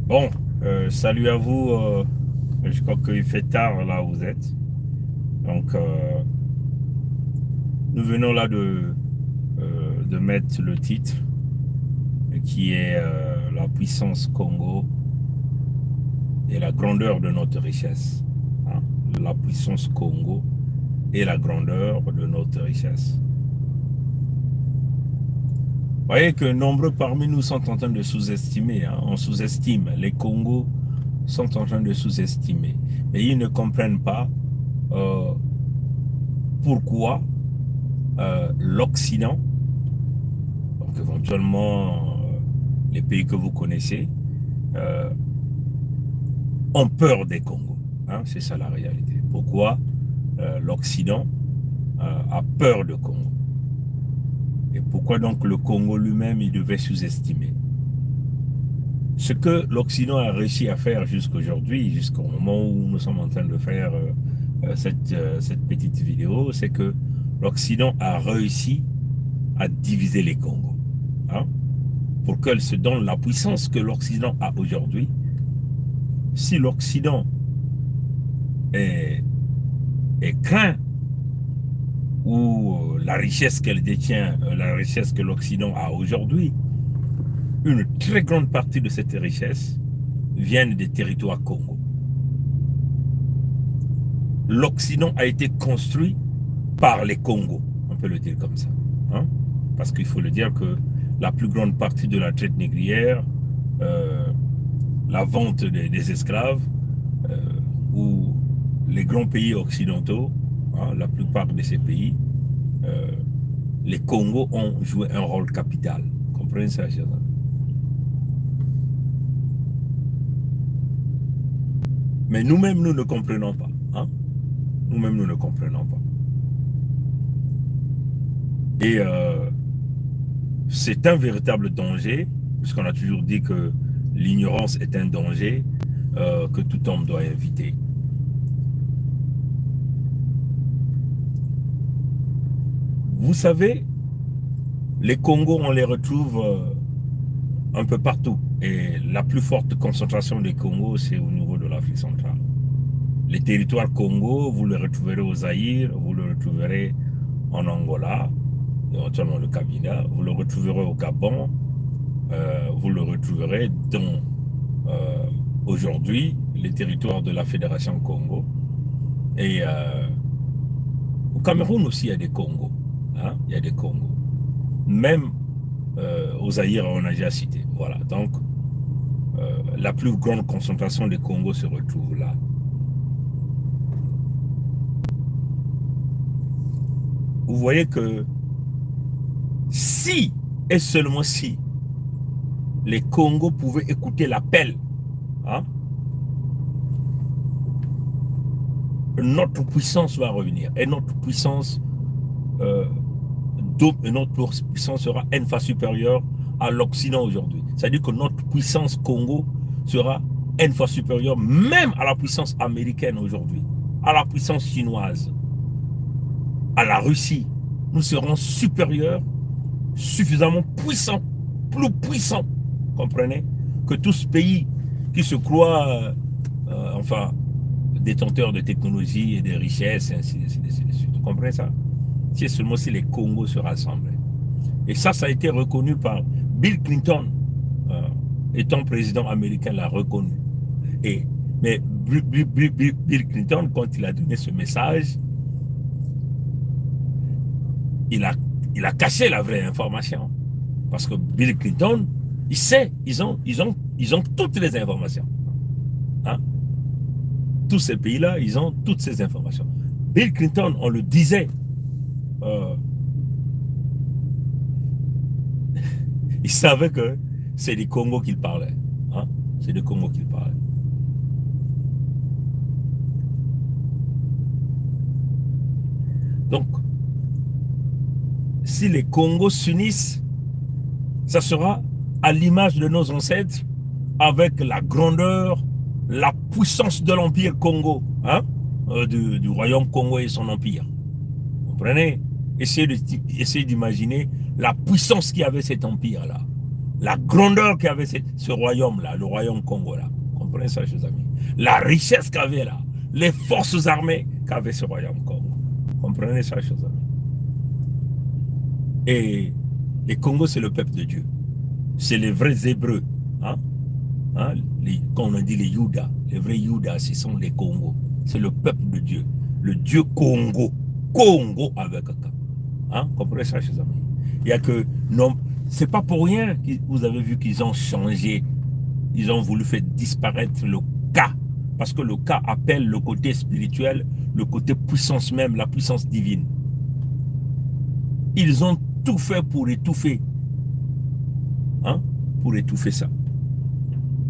Bon, salut à vous. Je crois qu'il fait tard là où vous êtes. Donc, nous venons là de mettre le titre qui est la puissance Congo et la grandeur de notre richesse. Hein. La puissance Congo et la grandeur de notre richesse. Vous voyez que nombreux parmi nous sont en train de sous-estimer. Hein. On sous-estime. Les Congos sont en train de sous-estimer. Mais ils ne comprennent pas euh, pourquoi l'Occident, donc éventuellement les pays que vous connaissez, euh, ont peur des Congos. Hein, c'est ça la réalité. Pourquoi l'Occident a peur de Congo? Et pourquoi donc le Congo lui-même, il devait sous-estimer? Ce que l'Occident a réussi à faire jusqu'aujourd'hui, jusqu'au moment où nous sommes en train de faire cette petite vidéo, c'est que l'Occident a réussi à diviser les Congos. Hein, pour qu'elle se donne la puissance que l'Occident a aujourd'hui. Si l'Occident est, est craint ou la richesse qu'elle détient, la richesse que l'Occident a aujourd'hui, une très grande partie de cette richesse vient des territoires Congo. L'Occident a été construit par les Congos, on peut le dire comme ça. Hein? Parce qu'il faut le dire que la plus grande partie de la traite négrière, euh, la vente des esclaves, euh, ou les grands pays occidentaux, hein, la plupart de ces pays, euh, les Congos ont joué un rôle capital. Vous comprenez ça, chers amis? Mais nous-mêmes, nous ne comprenons pas. Hein? Nous-mêmes, nous ne comprenons pas. Et c'est un véritable danger, puisqu'on a toujours dit que l'ignorance est un danger que tout homme doit éviter. Vous savez, les Congos, on les retrouve un peu partout. Et la plus forte concentration des Congos, c'est au niveau de l'Afrique centrale. Les territoires Congo, vous les retrouverez au Zaïre, vous le retrouverez en Angola, éventuellement le Kabila, vous le retrouverez au Gabon, vous le retrouverez dans aujourd'hui les territoires de la Fédération Congo. Et au Cameroun aussi, il y a des Congos. Hein, il y a des Congos. Même au Zaïre, on a déjà cité. Voilà. Donc, la plus grande concentration des Congos se retrouve là. Vous voyez que si, et seulement si, les Congos pouvaient écouter l'appel, hein, notre puissance va revenir. Et euh, notre puissance sera N fois supérieure à l'Occident aujourd'hui. C'est-à-dire que notre puissance Congo sera N fois supérieure même à la puissance américaine aujourd'hui, à la puissance chinoise, à la Russie. Nous serons supérieurs, suffisamment puissants, plus puissants, comprenez, que tout ce pays qui se croit, enfin, détenteur de technologies et de richesses, et ainsi de suite, ainsi de suite. Vous comprenez ça? C'est seulement si les Congos se rassemblent. Et ça a été reconnu par Bill Clinton, euh, étant président américain, l'a reconnu. Et, mais Bill Clinton, quand il a donné ce message, il a, il a caché la vraie information. Parce que Bill Clinton, il sait, ils ont toutes les informations. Hein? Tous ces pays-là, ils ont toutes ces informations. Bill Clinton, on le disait, euh, il savait que c'est du Congo qu'il parlait. Hein? C'est du Congo qu'il parlait. Donc, si les Congos s'unissent, ça sera à l'image de nos ancêtres, avec la grandeur, la puissance de l'Empire Congo, hein? Du royaume Congo et son empire. Vous comprenez? Essayez d'imaginer la puissance qu'il y avait cet empire-là. la grandeur qu'avait ce royaume-là, le royaume Congo-là. Comprenez ça, chers amis. La richesse qu'avait là, les forces armées qu'avait ce royaume Congo. Comprenez ça, chers amis. Et les Congos, c'est le peuple de Dieu. C'est les vrais Hébreux. Hein? Hein? Quand on dit les Yudas, les vrais Yudas, ce sont les Congos. C'est le peuple de Dieu. Le Dieu Congo. Congo avec un. Hein? Comprenez ça, chers amis. Il y a que... non, c'est pas pour rien que vous avez vu qu'ils ont changé. Ils ont voulu faire disparaître le K. Parce que le K appelle le côté spirituel, le côté puissance même, la puissance divine. Ils ont tout fait pour étouffer. Hein? Pour étouffer ça.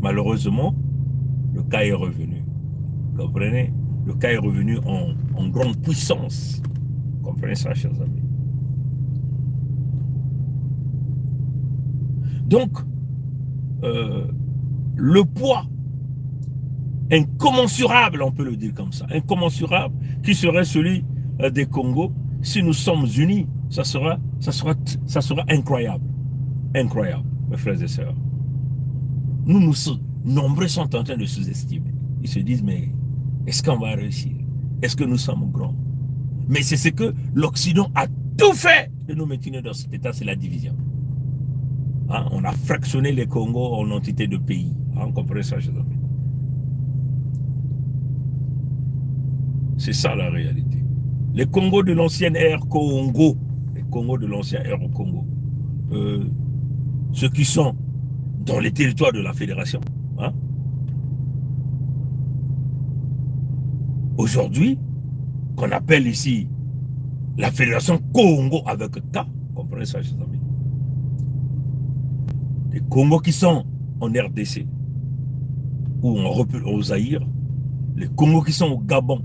Malheureusement, le K est revenu. Vous comprenez? Le K est revenu en grande puissance. Vous comprenez ça, chers amis? Donc, le poids incommensurable, on peut le dire comme ça, incommensurable, qui serait celui des Congos, si nous sommes unis, ça sera incroyable. Incroyable, mes frères et sœurs. Nombreux sont en train de sous-estimer. Ils se disent, mais est-ce qu'on va réussir? Est-ce que nous sommes grands? Mais c'est ce que l'Occident a tout fait de nous maintenir dans cet état, c'est la division. Hein? On a fractionné les Congos en entités de pays. Hein? Vous comprenez ça, chers amis? C'est ça la réalité. Les Congos de l'ancienne ère Congo, les Congos de l'ancienne ère Congo, ceux qui sont dans les territoires de la fédération, hein? Aujourd'hui, qu'on appelle ici la fédération Congo avec K, comprenez ça, chers amis? Les Congos qui sont en RDC ou au Zaïre, les Congos qui sont au Gabon,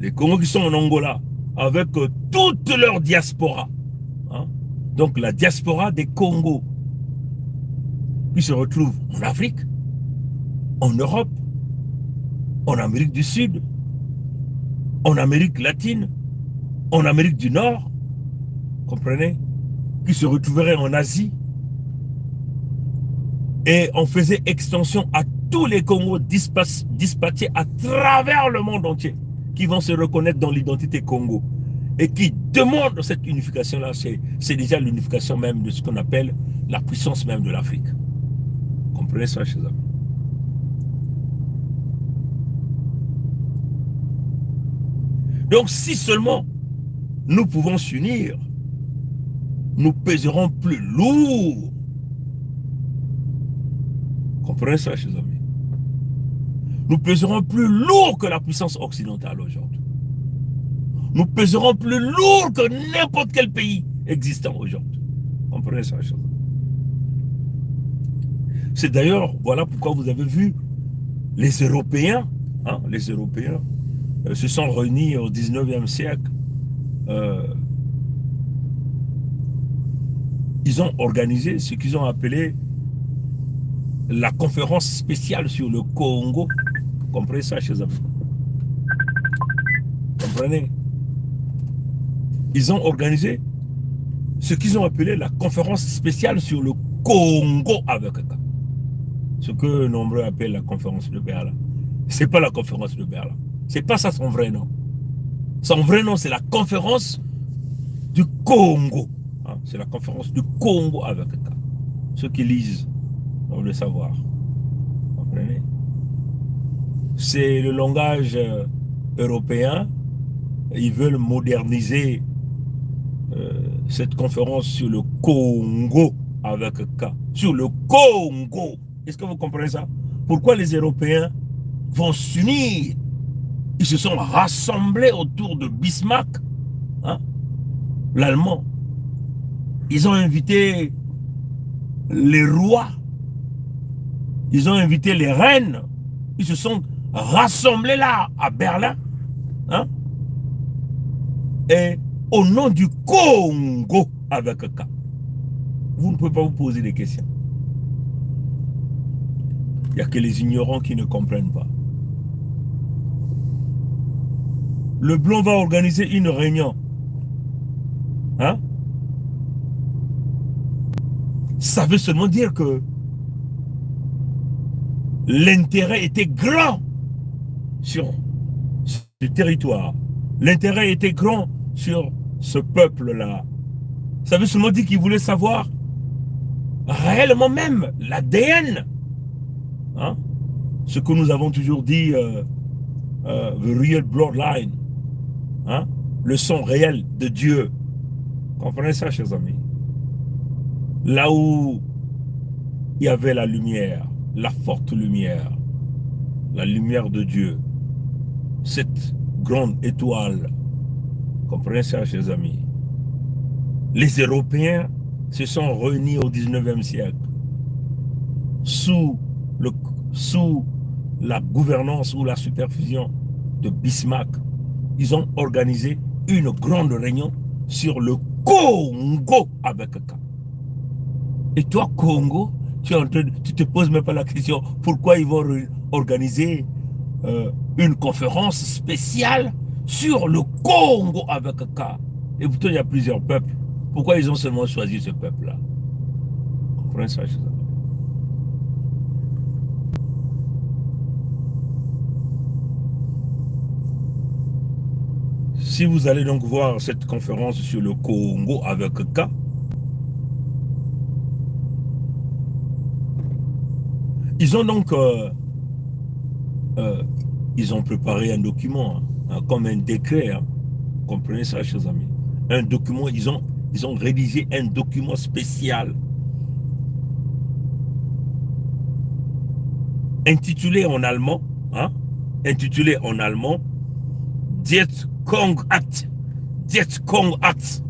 les Congos qui sont en Angola, avec toute leur diaspora. Hein? Donc la diaspora des Congos qui se retrouvent en Afrique, en Europe, en Amérique du Sud, en Amérique latine, en Amérique du Nord, comprenez, qui se retrouveraient en Asie. Et on faisait extension à tous les Congos dispatchés à travers le monde entier, qui vont se reconnaître dans l'identité Congo et qui demandent cette unification-là. C'est déjà l'unification même de ce qu'on appelle la puissance même de l'Afrique. Comprenez ça, chers amis? Donc, si seulement nous pouvons s'unir, nous pèserons plus lourd. Comprenez ça, chers amis? Nous pèserons plus lourd que la puissance occidentale aujourd'hui. Nous pèserons plus lourd que n'importe quel pays existant aujourd'hui. Comprenez ça, chers amis? C'est d'ailleurs, voilà pourquoi vous avez vu les Européens, hein, les Européens se sont réunis au 19e siècle. Ils ont organisé ce qu'ils ont appelé la conférence spéciale sur le Congo. Comprenez ça, chers amis? Comprenez? Ils ont organisé ce qu'ils ont appelé la conférence spéciale sur le Congo avec un. Ce que nombreux appellent la conférence de Berlin. C'est pas la conférence de Berlin. C'est pas ça son vrai nom. Son vrai nom, c'est la conférence du Congo. Hein? C'est la conférence du Congo avec un. Ceux qui lisent doivent le savoir. Vous comprenez? C'est le langage européen. Ils veulent moderniser cette conférence sur le Congo avec un K. Sur le Congo. Est-ce que vous comprenez ça? Pourquoi les Européens vont s'unir? Ils se sont rassemblés autour de Bismarck, hein? L'Allemand. Ils ont invité les rois. Ils ont invité les reines. Ils se sont rassemblés là, à Berlin. Hein? Et au nom du Congo, avec un K. Vous ne pouvez pas vous poser des questions. Il n'y a que les ignorants qui ne comprennent pas. Le Blanc va organiser une réunion. Hein? Ça veut seulement dire que l'intérêt était grand sur ce territoire. L'intérêt était grand sur ce peuple-là. Ça veut seulement dire qu'ils voulaient savoir réellement même l'ADN. Hein? Ce que nous avons toujours dit, the real bloodline. Hein? Le son réel de Dieu. Comprenez ça, chers amis? Là où il y avait la lumière, la forte lumière, la lumière de Dieu, cette grande étoile. Comprenez ça, chers amis? Les Européens se sont réunis au 19e siècle sous la gouvernance ou la supervision de Bismarck. Ils ont organisé une grande réunion sur le Congo avec K. Et toi, Congo, tu te poses même pas la question pourquoi ils vont organiser une conférence spéciale sur le Congo avec K. Et pourtant, il y a plusieurs peuples. Pourquoi ils ont seulement choisi ce peuple-là? Comprenez ça, je sais. Si vous allez donc voir cette conférence sur le Congo avec K, ils ont donc ils ont préparé un document, hein, comme un décret. Hein. Comprenez ça, chers amis. Un document, ils ont rédigé un document spécial intitulé en allemand, hein, intitulé en allemand Diet Kong Act. Diet Kong Act.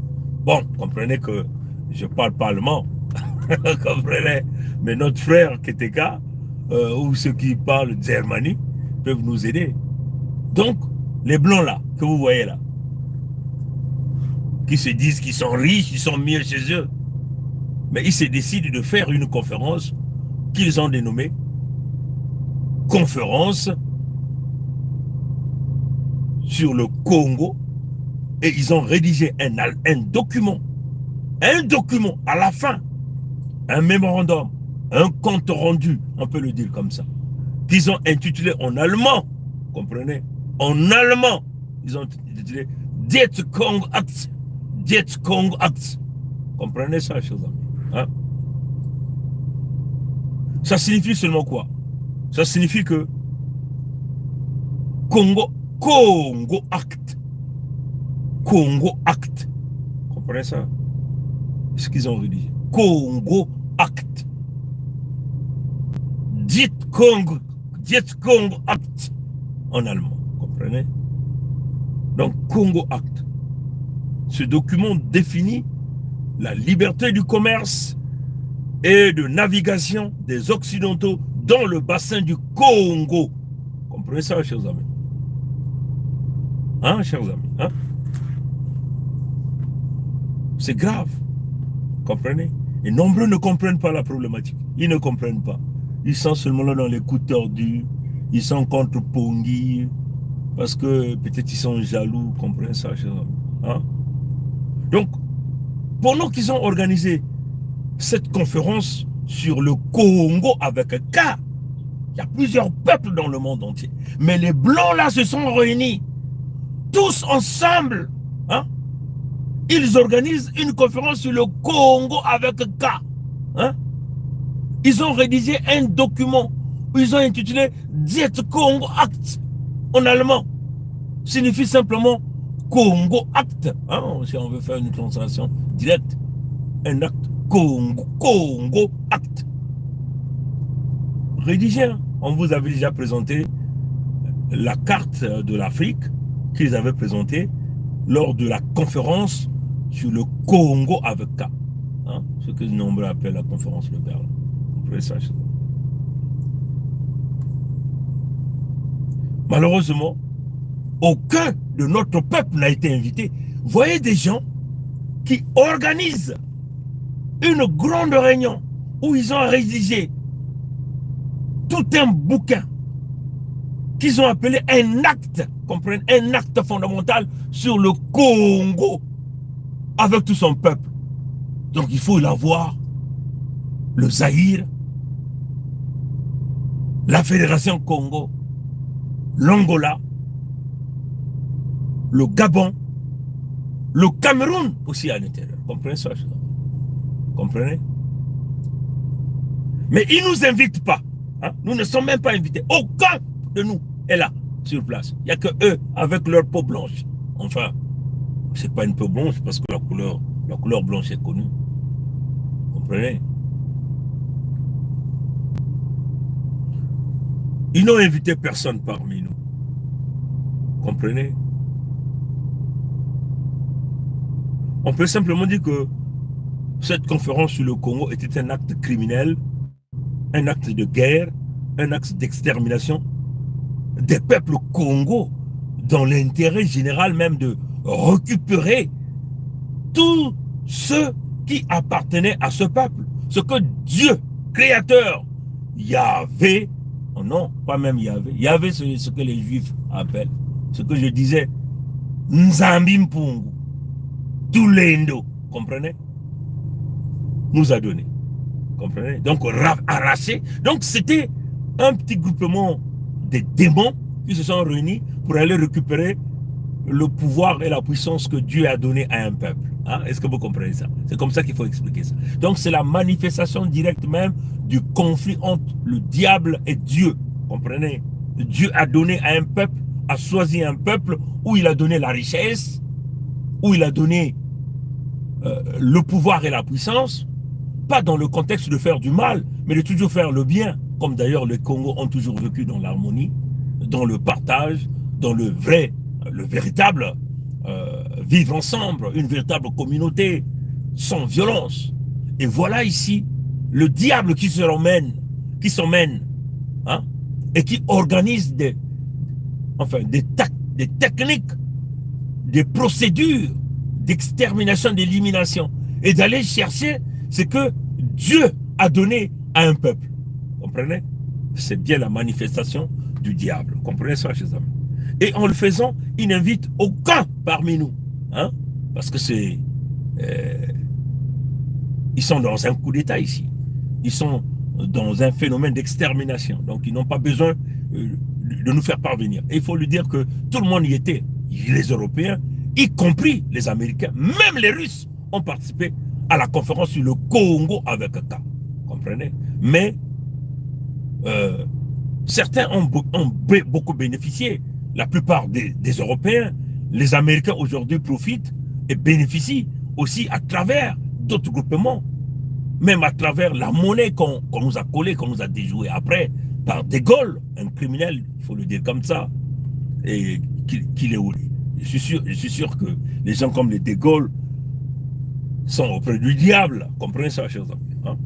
Bon, comprenez que je parle pas allemand. Comprenez. Mais notre frère Keteka, ou ceux qui parlent Germanie, peuvent nous aider. Donc, les blancs là, que vous voyez là, qui se disent qu'ils sont riches, ils sont mieux chez eux. Mais ils se décident de faire une conférence qu'ils ont dénommée conférence sur le Congo, et ils ont rédigé un document à la fin, un mémorandum, un compte rendu, on peut le dire comme ça, qu'ils ont intitulé en allemand, comprenez, en allemand, ils ont intitulé Diet Kong Act. Diet Kong Act. Comprenez ça, chers amis. Hein? Ça signifie seulement quoi? Ça signifie que Congo Act. Congo Act. Comprenez ça? Ce qu'ils ont rédigé. Congo Act. Diet Kong Act. En allemand. Comprenez? Donc, Congo Act. Ce document définit la liberté du commerce et de navigation des Occidentaux dans le bassin du Congo. Comprenez ça, chers amis? Hein, chers amis? Hein? C'est grave. Comprenez? Et nombreux ne comprennent pas la problématique. Ils ne comprennent pas. Ils sont seulement là dans les coups tordus. Ils sont contre Pongi. Parce que peut-être ils sont jaloux. Comprenez ça, chers amis? Hein? Donc, pendant qu'ils ont organisé cette conférence sur le Congo avec K, il y a plusieurs peuples dans le monde entier. Mais les Blancs là se sont réunis, tous ensemble. Hein? Ils organisent une conférence sur le Congo avec K. Hein? Ils ont rédigé un document où ils ont intitulé Diet Congo Act en allemand. Signifie simplement Congo Act. Hein? Si on veut faire une translation directe. Un acte. Congo Act. Rédigé. Hein? On vous avait déjà présenté la carte de l'Afrique qu'ils avaient présentée lors de la conférence sur le Congo avec K. Hein? Ce que nombreux appellent la conférence de Berlin. Malheureusement, aucun de notre peuple n'a été invité. Vous voyez des gens qui organisent une grande réunion où ils ont rédigé tout un bouquin qu'ils ont appelé un acte, comprenez, un acte fondamental sur le Congo avec tout son peuple. Donc il faut l'avoir le Zaïre, la Fédération Congo, l'Angola, le Gabon, le Cameroun aussi à l'intérieur. Comprenez ça? Comprenez? Mais ils ne nous invitent pas. Hein? Nous ne sommes même pas invités. Aucun de nous est là, sur place. Il n'y a que eux avec leur peau blanche. Enfin, c'est pas une peau blanche parce que la couleur blanche est connue. Comprenez? Ils n'ont invité personne parmi nous. Comprenez? On peut simplement dire que cette conférence sur le Congo était un acte criminel, un acte de guerre, un acte d'extermination des peuples Congo, dans l'intérêt général même de récupérer tous ceux qui appartenaient à ce peuple. Ce que Dieu, créateur, Yahvé, oh non, pas même Yahvé, Yahvé c'est ce que les Juifs appellent, ce que je disais, Nzambi Mpungu, Tulendo, comprenez? Nous a donné. Comprenez? Donc, arraché. Donc, c'était un petit groupement de démons qui se sont réunis pour aller récupérer le pouvoir et la puissance que Dieu a donné à un peuple. Hein? Est-ce que vous comprenez ça? C'est comme ça qu'il faut expliquer ça. Donc, c'est la manifestation directe même du conflit entre le diable et Dieu. Comprenez? Dieu a donné à un peuple, a choisi un peuple où il a donné la richesse, où il a donné le pouvoir et la puissance, pas dans le contexte de faire du mal, mais de toujours faire le bien, comme d'ailleurs les Congos ont toujours vécu dans l'harmonie, dans le partage, dans le véritable vivre ensemble, une véritable communauté, sans violence. Et voilà ici le diable qui s'emmène, hein, et qui organise des techniques, des procédures d'extermination, d'élimination, et d'aller chercher ce que Dieu a donné à un peuple. Comprenez? C'est bien la manifestation du diable. Comprenez ça, chers amis? Et en le faisant, il n'invite aucun parmi nous. Hein? Parce que c'est... ils sont dans un coup d'État ici. Ils sont dans un phénomène d'extermination. Donc, ils n'ont pas besoin de nous faire parvenir. Et il faut lui dire que tout le monde y était. Les Européens, y compris les Américains, même les Russes ont participé à la conférence sur le Congo avec K. Comprenez? Mais certains ont beaucoup bénéficié. La plupart des Européens, les Américains aujourd'hui profitent et bénéficient aussi à travers d'autres groupements, même à travers la monnaie qu'on nous a collée, qu'on nous a déjouée après par De Gaulle, un criminel, il faut le dire comme ça, et qu'il est où? Je suis sûr que les gens comme les De Gaulle sont auprès du diable. Comprenez ça, chers amis. Hein?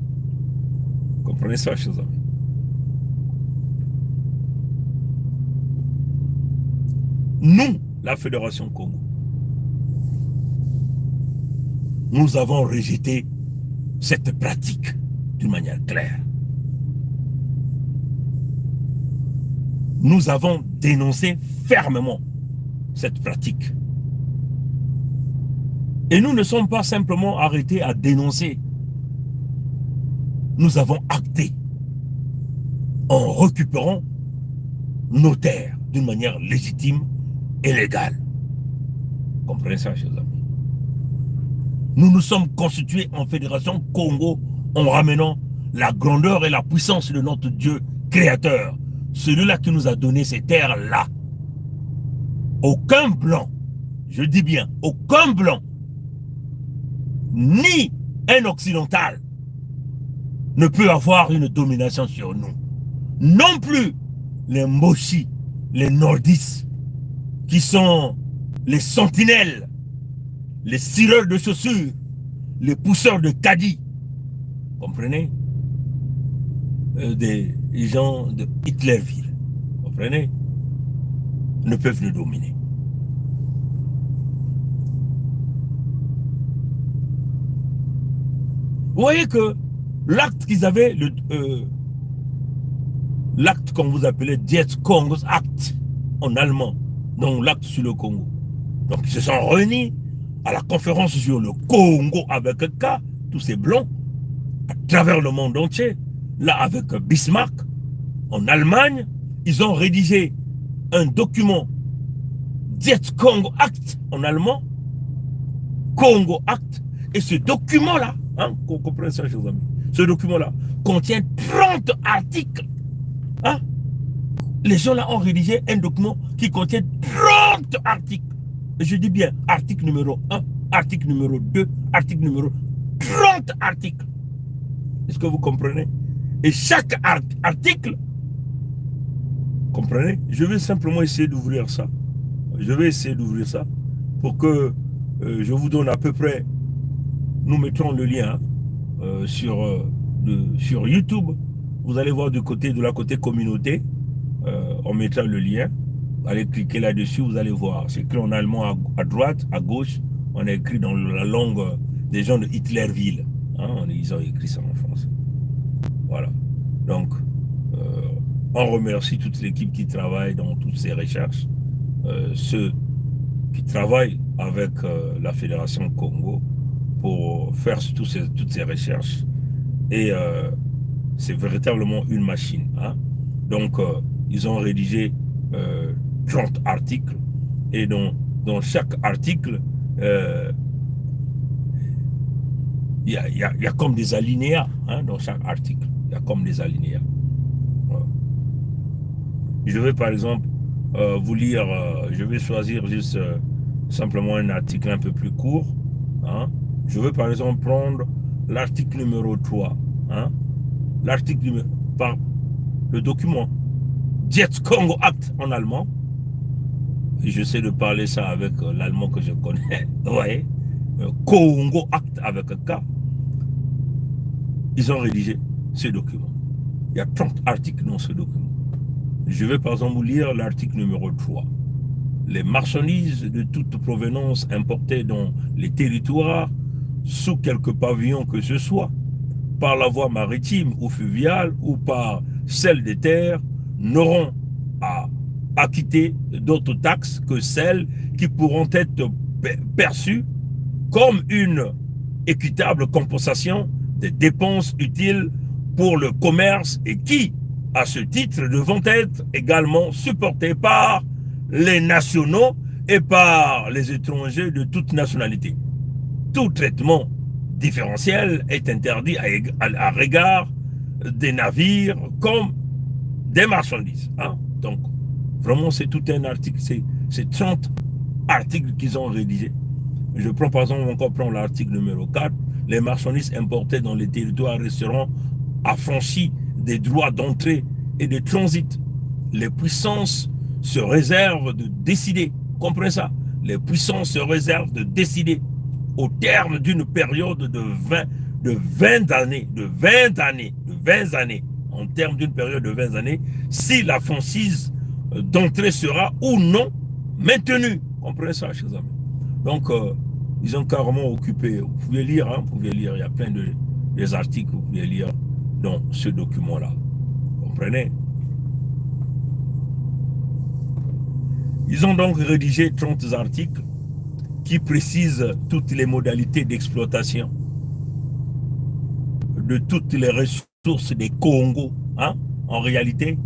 Comprenez ça, chers amis. Nous, la Fédération Congo, nous avons rejeté cette pratique d'une manière claire. Nous avons dénoncé fermement cette pratique. Et nous ne sommes pas simplement arrêtés à dénoncer. Nous avons acté en récupérant nos terres d'une manière légitime et légale. Comprenez ça, chers amis? Nous nous sommes constitués en Fédération Congo en ramenant la grandeur et la puissance de notre Dieu créateur. Celui-là qui nous a donné ces terres-là. Aucun blanc, je dis bien, aucun blanc, ni un occidental ne peut avoir une domination sur nous. Non plus les Moshi, les Nordistes, qui sont les sentinelles, les cireurs de chaussures, les pousseurs de caddies. Comprenez? Des gens de Hitlerville. Comprenez? Ne peuvent nous dominer. Vous voyez que l'acte qu'ils avaient, l'acte qu'on vous appelait Dies Congos Act en allemand, donc l'acte sur le Congo. Donc ils se sont réunis à la conférence sur le Congo avec K, tous ces blancs, à travers le monde entier. Là, avec Bismarck, en Allemagne, ils ont rédigé un document, Diet Congo Act en allemand, Congo Act, et ce document-là, hein, qu'on comprenne ça, chers amis, ce document-là contient 30 articles. Hein? Les gens là ont rédigé un document qui contient 30 articles. Et je dis bien article numéro 1, article numéro 2, article numéro 30 articles. Est-ce que vous comprenez? Et chaque article, comprenez? Je vais simplement essayer d'ouvrir ça. Je vais essayer d'ouvrir ça pour que je vous donne à peu près. Nous mettrons le lien sur YouTube. Vous allez voir de la côté communauté. On mettra le lien. Vous allez cliquer là-dessus, vous allez voir. C'est écrit en allemand à droite, à gauche. On a écrit dans la langue des gens de Hitlerville. Hein, ils ont écrit ça en France. Voilà. Donc, on remercie toute l'équipe qui travaille dans toutes ces recherches. Ceux qui travaillent avec la Fédération Congo pour faire toutes ces recherches. Et c'est véritablement une machine. Hein? Donc, ils ont rédigé 30 articles. Et dans chaque article, il y a comme des alinéas, hein, dans chaque article. Il y a comme des alinéas. Voilà. Je vais par exemple vous lire, je vais choisir juste simplement un article un peu plus court. Hein. Je vais par exemple prendre l'article numéro 3. Hein. L'article numéro... Par le document Diet Congo Act en allemand. Et j'essaie de parler ça avec l'allemand que je connais. Vous voyez, Congo Act avec un K. Ils ont rédigé ce document. Il y a 30 articles dans ce document. Je vais par exemple vous lire l'article numéro 3. Les marchandises de toute provenance importées dans les territoires, sous quelque pavillon que ce soit, par la voie maritime ou fluviale ou par celle des terres, n'auront à acquitter d'autres taxes que celles qui pourront être perçues comme une équitable compensation des dépenses utiles pour le commerce et qui, à ce titre, devront être également supportées par les nationaux et par les étrangers de toute nationalité. Tout traitement différentiel est interdit à l'égard des navires comme des marchandises. Hein? Donc, vraiment, c'est tout un article, c'est 30 articles qu'ils ont rédigés. Je prends par exemple encore prendre l'article numéro 4. Les marchandises importées dans les territoires resteront affranchies des droits d'entrée et de transit. Les puissances se réservent de décider. Comprenez ça? Les puissances se réservent de décider au terme d'une période de 20 années, en termes d'une période de 20 années, si la franchise d'entrée sera ou non maintenue. Comprenez ça, chers amis? Donc, ils ont carrément occupé. Vous pouvez lire, hein, vous pouvez lire, il y a plein des articles que vous pouvez lire dans ce document-là. Comprenez? Ils ont donc rédigé 30 articles qui précisent toutes les modalités d'exploitation de toutes les ressources des Congo. Hein? En réalité,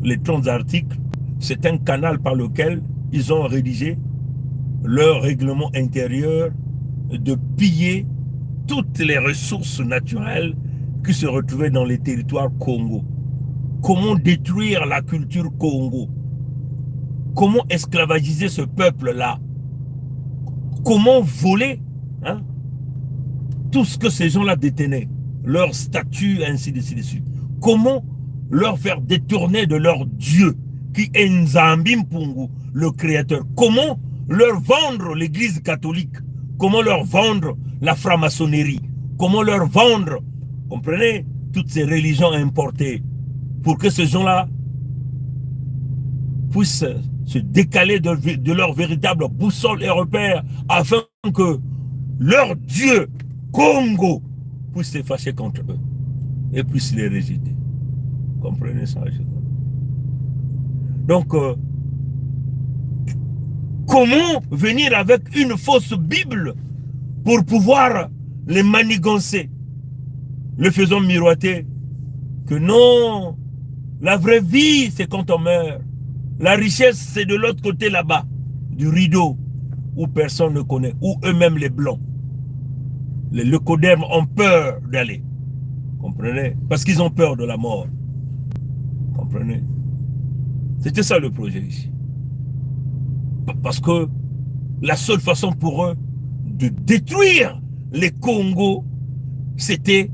les 30 articles, c'est un canal par lequel ils ont rédigé leur règlement intérieur de piller toutes les ressources naturelles qui se retrouvaient dans les territoires Congo. Comment détruire la culture Congo? Comment esclavagiser ce peuple-là? Comment voler, hein, tout ce que ces gens-là détenaient, leur statut, ainsi de suite. Comment leur faire détourner de leur Dieu, qui est Nzambi Mpungu, le Créateur? Comment leur vendre l'Église catholique? Comment leur vendre la franc-maçonnerie? Comment leur vendre, comprenez, toutes ces religions importées, pour que ces gens-là puissent se décaler de leur véritable boussole et repère, afin que leur Dieu, Congo, puisse se fâcher contre eux et puisse les rejeter. Comprenez ça? Donc, comment venir avec une fausse Bible pour pouvoir les manigancer? le faisons miroiter que non, la vraie vie, c'est quand on meurt. La richesse, c'est de l'autre côté là-bas, du rideau, où personne ne connaît, où eux-mêmes les blancs, les leucodermes ont peur d'aller. Comprenez? Parce qu'ils ont peur de la mort. Comprenez? C'était ça le projet ici. Parce que la seule façon pour eux de détruire les Congos, c'était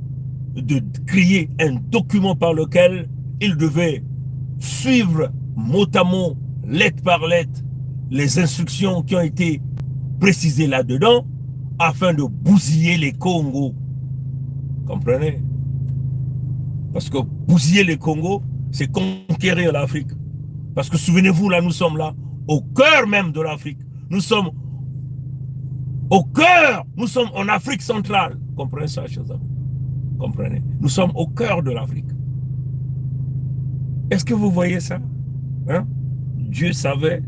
de créer un document par lequel ils devaient suivre mot à mot, lettre par lettre, les instructions qui ont été précisées là-dedans afin de bousiller les Congos. Comprenez? Parce que bousiller les Congos, c'est conquérir l'Afrique. Parce que souvenez-vous, là, nous sommes là, au cœur même de l'Afrique. Nous sommes au cœur, nous sommes en Afrique centrale. Comprenez ça, chers amis? Comprenez? Nous sommes au cœur de l'Afrique. Est-ce que vous voyez ça? Hein? Dieu savait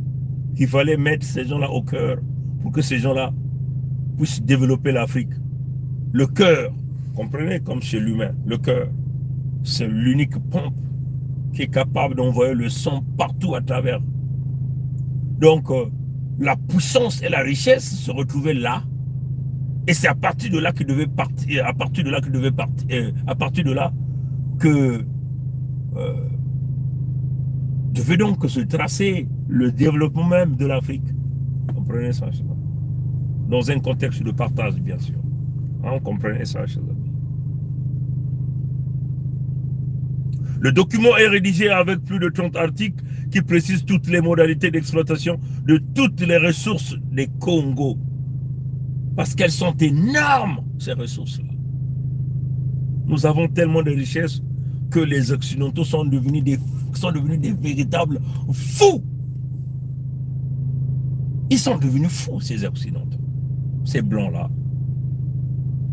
qu'il fallait mettre ces gens-là au cœur pour que ces gens-là puissent développer l'Afrique. Le cœur, comprenez, comme chez l'humain, le cœur, c'est l'unique pompe qui est capable d'envoyer le sang partout à travers. Donc, la puissance et la richesse se retrouvaient là. Et c'est à partir de là qu'ils devaient partir, à partir de là qu'ils devaient partir, à partir de là que devait donc se tracer le développement même de l'Afrique. Comprenez ça, dans un contexte de partage, bien sûr. Hein, comprenez ça, chers amis. Le document est rédigé avec plus de 30 articles qui précisent toutes les modalités d'exploitation de toutes les ressources des Congos. Parce qu'elles sont énormes, ces ressources-là. Nous avons tellement de richesses que les Occidentaux sont devenus des véritables fous. Ils sont devenus fous, ces Occidentaux, ces Blancs-là,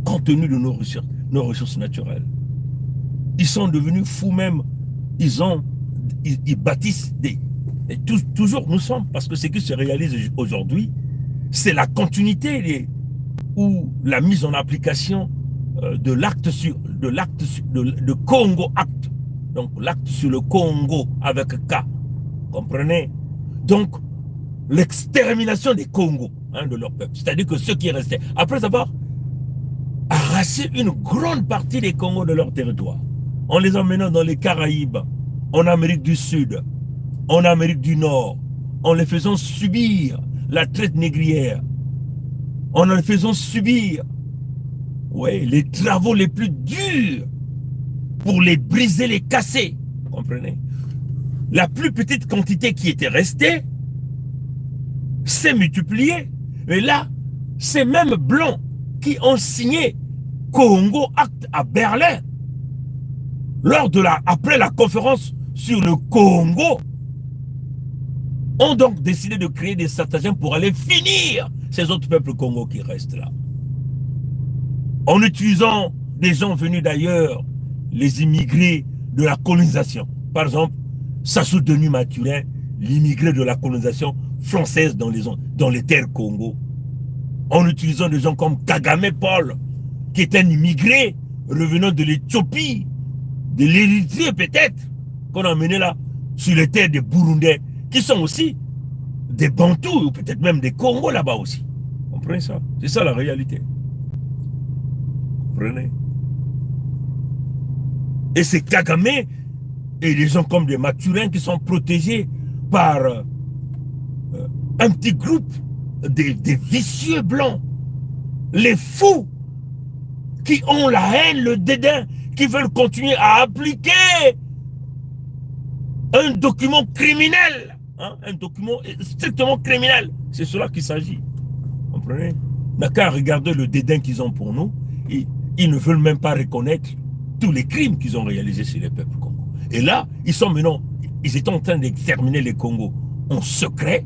compte tenu de nos ressources naturelles. Ils sont devenus fous même. Ils bâtissent des... Et toujours nous sommes, parce que ce qui se réalise aujourd'hui, c'est la continuité ou la mise en application de l'acte de Congo Acte. Donc l'acte sur le Congo avec K. Comprenez? Donc l'extermination des Congos, hein, de leur peuple. C'est-à-dire que ceux qui restaient, après avoir arraché une grande partie des Congos de leur territoire, en les emmenant dans les Caraïbes, en Amérique du Sud, en Amérique du Nord, en les faisant subir la traite négrière, en les faisant subir, ouais, les travaux les plus durs pour les briser, les casser. Vous comprenez? La plus petite quantité qui était restée s'est multipliée. Mais là, ces mêmes Blancs qui ont signé Congo Acte à Berlin, après la conférence sur le Congo, ont donc décidé de créer des stratagèmes pour aller finir ces autres peuples Congo qui restent là. En utilisant des gens venus d'ailleurs, les immigrés de la colonisation. Par exemple, Sassou Denis Mathurin, l'immigré de la colonisation française dans les terres Congo. En utilisant des gens comme Kagame Paul, qui est un immigré revenant de l'Éthiopie, de l'Érythrée peut-être, qu'on a emmené là, sur les terres des Burundais, qui sont aussi des Bantous, ou peut-être même des Congos là-bas aussi. Vous comprenez ça? C'est ça la réalité. Vous comprenez? Et c'est Kagame et des gens comme des Mathurins qui sont protégés par un petit groupe des vicieux blancs, les fous qui ont la haine, le dédain, qui veulent continuer à appliquer un document criminel, hein, un document strictement criminel. C'est cela qu'il s'agit. Vous comprenez? N'a qu'à regarder le dédain qu'ils ont pour nous. Ils ne veulent même pas reconnaître tous les crimes qu'ils ont réalisés sur les peuples congolais. Et là, ils étaient en train d'exterminer les Congos en secret,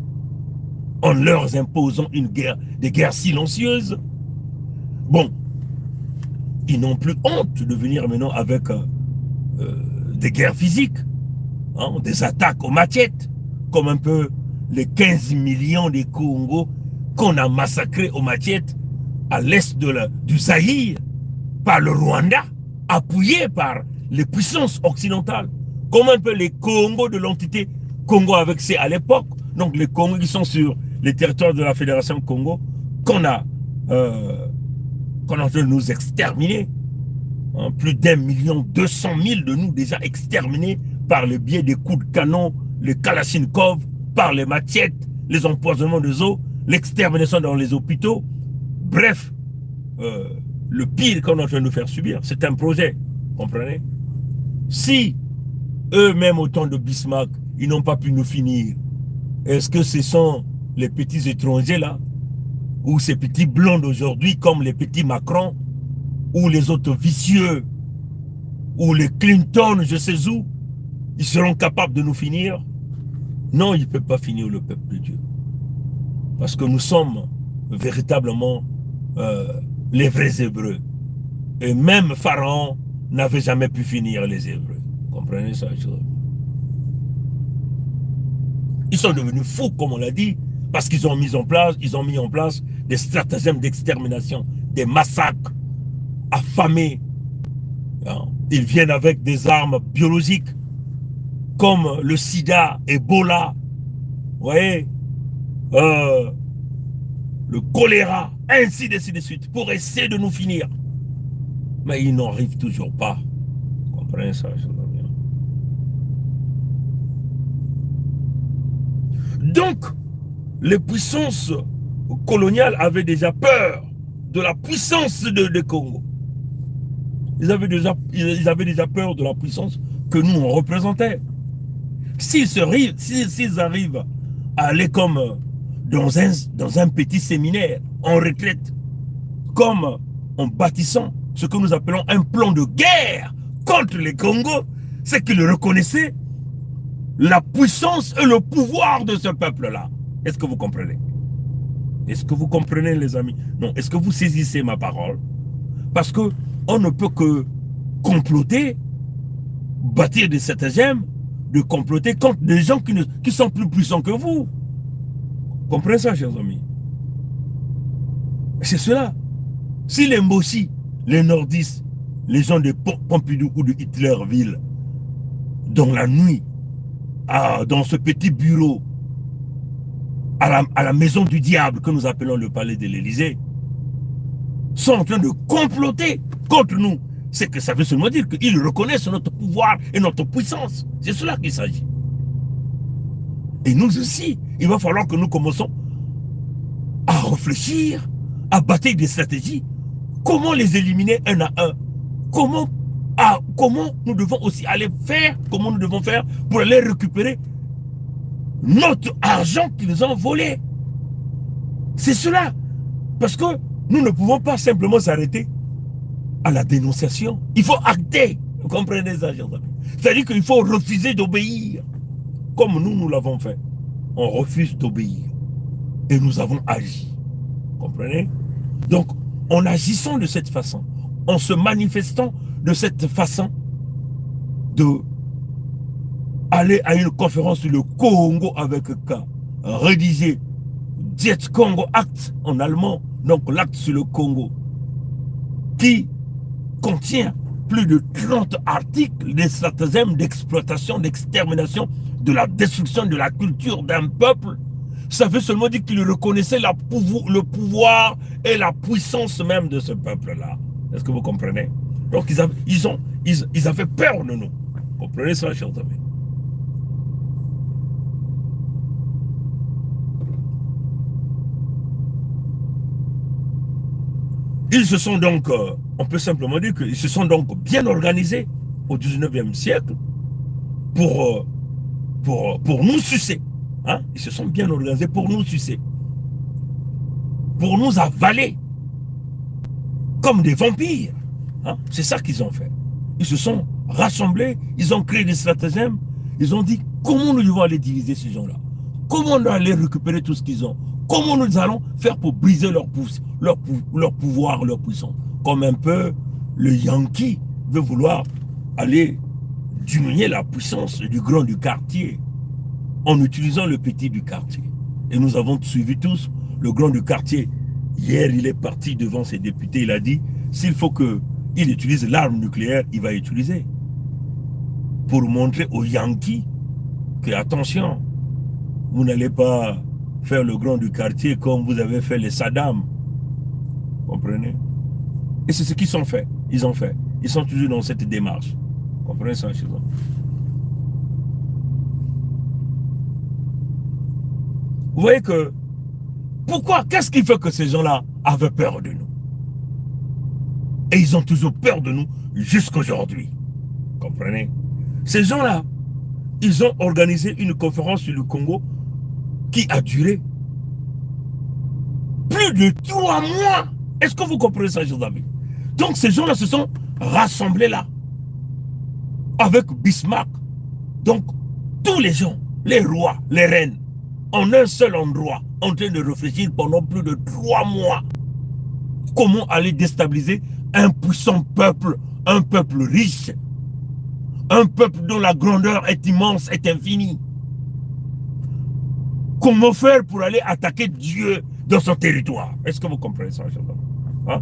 en leur imposant des guerres silencieuses. Bon, ils n'ont plus honte de venir maintenant avec des guerres physiques, hein, des attaques aux machettes, comme un peu les 15 millions de Congos qu'on a massacrés aux machettes à l'est du Zaïre, par le Rwanda, appuyés par les puissances occidentales, comme un peu les Congos de l'entité Congo avec C à l'époque, donc les Congos qui sont sur les territoires de la Fédération Congo, qu'on a en train de nous exterminer. Hein, plus d'1,2 million de nous déjà exterminés par le biais des coups de canon, les Kalachnikov, par les machettes, les empoisonnements des eaux, l'extermination dans les hôpitaux. Bref, le pire qu'on est en train de nous faire subir, c'est un projet, comprenez? Si eux-mêmes au temps de Bismarck, ils n'ont pas pu nous finir, est-ce que ce sont les petits étrangers là, ou ces petits blonds d'aujourd'hui comme les petits Macron, ou les autres vicieux, ou les Clinton, je sais où, ils seront capables de nous finir? Non, ils ne peuvent pas finir le peuple de Dieu. Parce que nous sommes véritablement les vrais Hébreux. Et même Pharaon n'avait jamais pu finir les Hébreux. Comprenez ça? Ils sont devenus fous, comme on l'a dit, parce qu'ils ont mis en place des stratagèmes d'extermination, des massacres affamés. Ils viennent avec des armes biologiques, comme le sida, Ebola, vous voyez, le choléra, ainsi de suite, pour essayer de nous finir. Mais ils n'arrivent toujours pas. Vous comprenez ça? Donc, les puissances coloniales avaient déjà peur de la puissance de Congo. Ils avaient déjà peur de la puissance que nous on représentait. S'ils arrivent à aller comme dans un petit séminaire, en retraite, comme en bâtissant ce que nous appelons un plan de guerre contre les Congos, c'est qu'ils reconnaissaient la puissance et le pouvoir de ce peuple-là. Est-ce que vous comprenez? Est-ce que vous comprenez, les amis? Non, est-ce que vous saisissez ma parole? Parce que on ne peut que comploter, bâtir des stratagèmes, de comploter contre des gens qui sont plus puissants que vous. Comprenez ça, chers amis? C'est cela. Si les Mbossi, les nordistes, les gens de Pompidou ou de Hitlerville, dans la nuit, dans ce petit bureau, à la maison du diable que nous appelons le palais de l'Élysée, sont en train de comploter contre nous, c'est que ça veut seulement dire qu'ils reconnaissent notre pouvoir et notre puissance. C'est cela qu'il s'agit. Et nous aussi, il va falloir que nous commençons à réfléchir, à bâtir des stratégies. Comment les éliminer un à un? Comment nous devons aussi aller faire, comment nous devons faire pour aller récupérer notre argent qu'ils ont volé. C'est cela. Parce que nous ne pouvons pas simplement s'arrêter à la dénonciation. Il faut acter. Vous comprenez ça, chers amis? C'est-à-dire qu'il faut refuser d'obéir. Comme nous l'avons fait. On refuse d'obéir. Et nous avons agi. Vous comprenez? Donc, en agissant de cette façon, en se manifestant de cette façon, de aller à une conférence sur le Congo avec K, rédiger Diet Congo Act en allemand, donc l'acte sur le Congo, qui contient plus de 30 articles des stratagèmes d'exploitation, d'extermination, de la destruction de la culture d'un peuple. Ça veut seulement dire qu'ils reconnaissaient le pouvoir et la puissance même de ce peuple-là. Est-ce que vous comprenez? Donc ils avaient peur de nous. Vous comprenez ça, chers amis? Ils se sont donc, on peut simplement dire qu'ils se sont donc bien organisés au 19e siècle pour nous sucer. Hein? Ils se sont bien organisés pour nous sucer. Pour nous avaler comme des vampires. Hein? C'est ça qu'ils ont fait. Ils se sont rassemblés, ils ont créé des stratagèmes, ils ont dit comment nous devons aller diviser ces gens-là. Comment nous allons aller récupérer tout ce qu'ils ont. Comment nous allons faire pour briser leur pouvoir, leur puissance. Comme un peu le Yankee veut vouloir aller diminuer la puissance du grand du quartier en utilisant le petit du quartier. Et nous avons suivi tous le grand du quartier. Hier, il est parti devant ses députés. Il a dit, s'il faut que il utilise l'arme nucléaire, il va utiliser pour montrer aux Yankees que, attention, vous n'allez pas faire le grand du quartier comme vous avez fait les Saddam. Comprenez? Et c'est ce qu'ils ont fait. Ils ont fait. Ils sont toujours dans cette démarche. Comprenez ça, chez eux? Vous voyez que, pourquoi? Qu'est-ce qui fait que ces gens-là avaient peur de nous? Et ils ont toujours peur de nous jusqu'aujourd'hui. Comprenez? Ces gens-là, ils ont organisé une conférence sur le Congo qui a duré plus de 3 mois. Est-ce que vous comprenez ça, chers amis? Donc ces gens-là se sont rassemblés là, avec Bismarck. Donc tous les gens, les rois, les reines, en un seul endroit, en train de réfléchir pendant plus de 3 mois. Comment aller déstabiliser un puissant peuple, un peuple riche, un peuple dont la grandeur est immense, est infinie. Comment faire pour aller attaquer Dieu dans son territoire? Est-ce que vous comprenez ça, hein?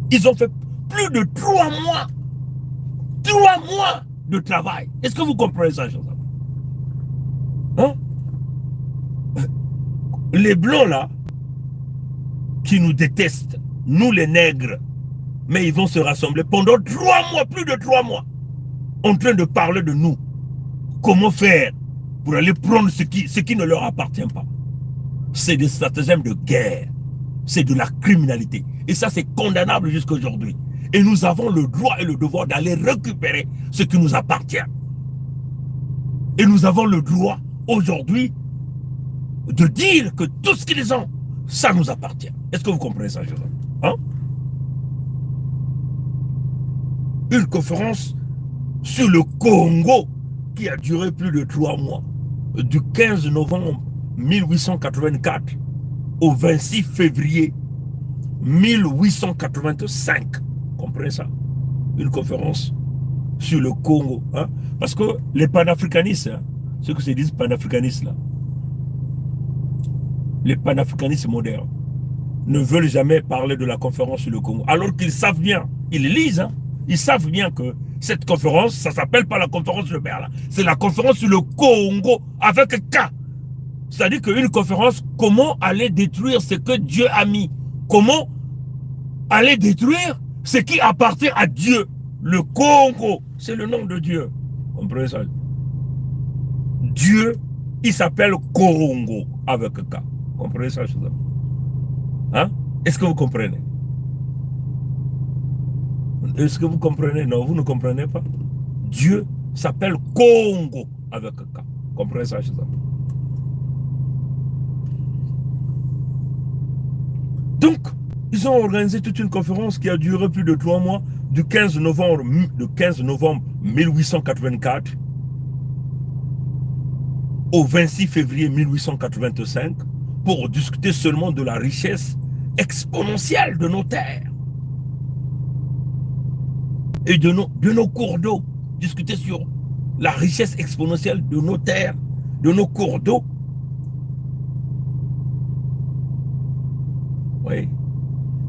Ils ont fait plus de 3 mois. 3 mois de travail. Est-ce que vous comprenez ça, hein? Les blancs là, qui nous détestent, nous les nègres, mais ils vont se rassembler pendant 3 mois, plus de 3 mois, en train de parler de nous. Comment faire pour aller prendre ce qui ne leur appartient pas? C'est des stratagèmes de guerre. C'est de la criminalité. Et ça, c'est condamnable jusqu'à aujourd'hui. Et nous avons le droit et le devoir d'aller récupérer ce qui nous appartient. Et nous avons le droit, aujourd'hui, de dire que tout ce qu'ils ont, ça nous appartient. Est-ce que vous comprenez ça, Joseph? Hein? Une conférence sur le Congo qui a duré plus de 3 mois, du 15 novembre 1884 au 26 février 1885. Comprenez ça? Une conférence sur le Congo. Hein? Parce que les panafricanistes, hein, ceux qui se disent panafricanistes là, les panafricanistes modernes, ne veulent jamais parler de la conférence sur le Congo. Alors qu'ils savent bien, ils lisent, hein, ils savent bien que cette conférence, ça ne s'appelle pas la conférence de Berlin. C'est la conférence sur le Congo avec K. C'est-à-dire qu'une conférence, comment aller détruire ce que Dieu a mis? Comment aller détruire ce qui appartient à Dieu? Le Congo, c'est le nom de Dieu. Comprenez ça? Dieu, il s'appelle Congo avec K. Comprenez ça, chose? Hein? Est-ce que vous comprenez? Est-ce que vous comprenez? Non, vous ne comprenez pas. Dieu s'appelle Congo avec K. Comprenez ça, chose? Donc, ils ont organisé toute une conférence qui a duré plus de 3 mois, du 15 novembre 1884 au 26 février 1885 pour discuter seulement de la richesse exponentielle de nos terres et de nos cours d'eau. Discuter sur la richesse exponentielle de nos terres, de nos cours d'eau. Oui.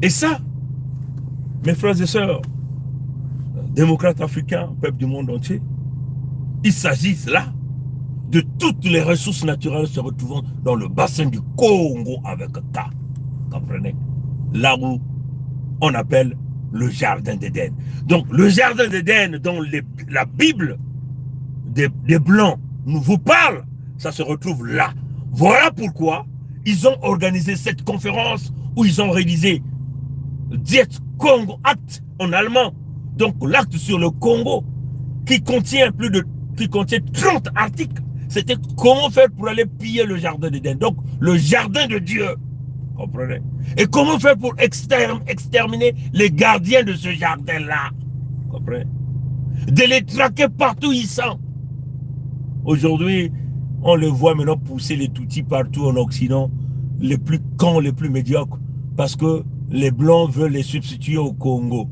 Et ça, mes frères et sœurs, démocrates africains, peuple du monde entier, il s'agit là de toutes les ressources naturelles se retrouvant dans le bassin du Congo avec K. Comprenez? Là où on appelle le jardin d'Éden. Donc le jardin d'Éden dont la Bible des Blancs nous vous parle, ça se retrouve là. Voilà pourquoi ils ont organisé cette conférence où ils ont réalisé Diet Congo Act en allemand. Donc l'acte sur le Congo qui contient 30 articles. C'était comment faire pour aller piller le jardin d'Éden. Donc le jardin de Dieu. Comprenez? Et comment faire pour exterminer les gardiens de ce jardin-là. Comprenez? De les traquer partout où ils sont. Aujourd'hui, on le voit maintenant pousser les toutis partout en Occident, les plus cons, les plus médiocres, parce que les Blancs veulent les substituer au Congo.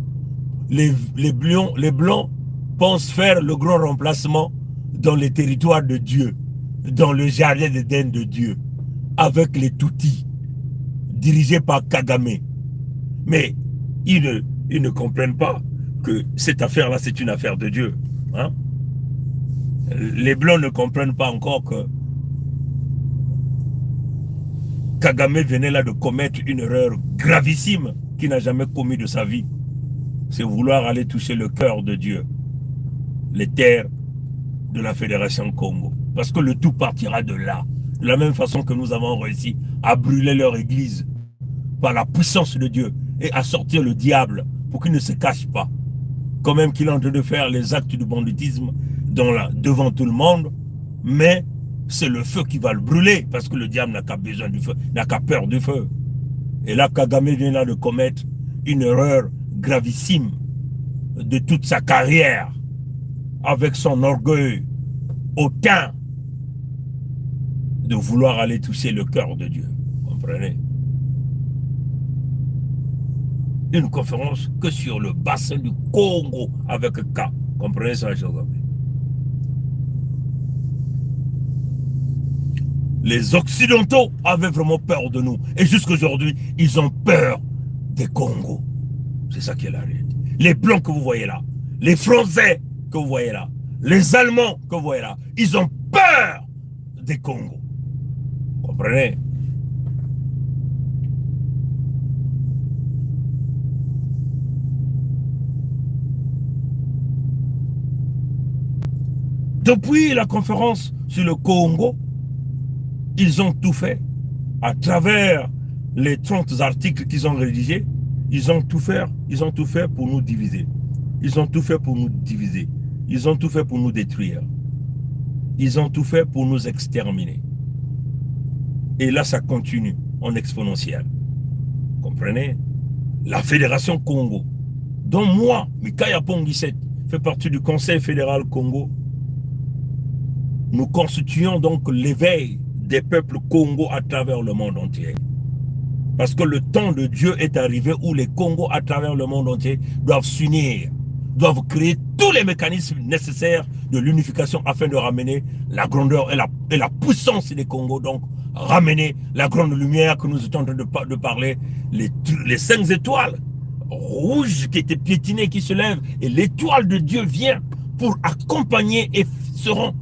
Les Blancs pensent faire le grand remplacement dans les territoires de Dieu, dans le jardin d'Éden de Dieu, avec les toutis, dirigés par Kagame. Mais ils ils ne comprennent pas que cette affaire-là, c'est une affaire de Dieu. Hein? Les Blancs ne comprennent pas encore que Kagame venait là de commettre une erreur gravissime qu'il n'a jamais commis de sa vie. C'est vouloir aller toucher le cœur de Dieu, les terres de la Fédération Congo. Parce que le tout partira de là. De la même façon que nous avons réussi à brûler leur église par la puissance de Dieu et à sortir le diable pour qu'il ne se cache pas. Quand même qu'il est en train de faire les actes du banditisme devant tout le monde, mais c'est le feu qui va le brûler parce que le diable n'a qu'à besoin du feu, n'a qu'à peur du feu. Et là, Kagame vient là de commettre une erreur gravissime de toute sa carrière avec son orgueil hautain de vouloir aller toucher le cœur de Dieu. Comprenez? Une conférence que sur le bassin du Congo avec K. Comprenez ça, chers amis? Les Occidentaux avaient vraiment peur de nous. Et jusqu'aujourd'hui, ils ont peur des Congos. C'est ça qui est la réalité. Les Blancs que vous voyez là, les Français que vous voyez là, les Allemands que vous voyez là, ils ont peur des Congos. Comprenez? Depuis la conférence sur le Congo, ils ont tout fait. À travers les 30 articles qu'ils ont rédigés, ils ont tout fait pour nous diviser. Ils ont tout fait pour nous diviser. Ils ont tout fait pour nous détruire. Ils ont tout fait pour nous exterminer. Et là, ça continue en exponentiel. Comprenez? La Fédération Congo, dont moi, Mikaya Pongiset, fait partie du Conseil fédéral Congo, nous constituons donc l'éveil des peuples Congo à travers le monde entier. Parce que le temps de Dieu est arrivé où les Congos à travers le monde entier doivent s'unir, doivent créer tous les mécanismes nécessaires de l'unification afin de ramener la grandeur et la puissance des Congos, donc ramener la grande lumière que nous étions en train de parler, les 5 étoiles rouges qui étaient piétinées, qui se lèvent, et l'étoile de Dieu vient pour accompagner et seront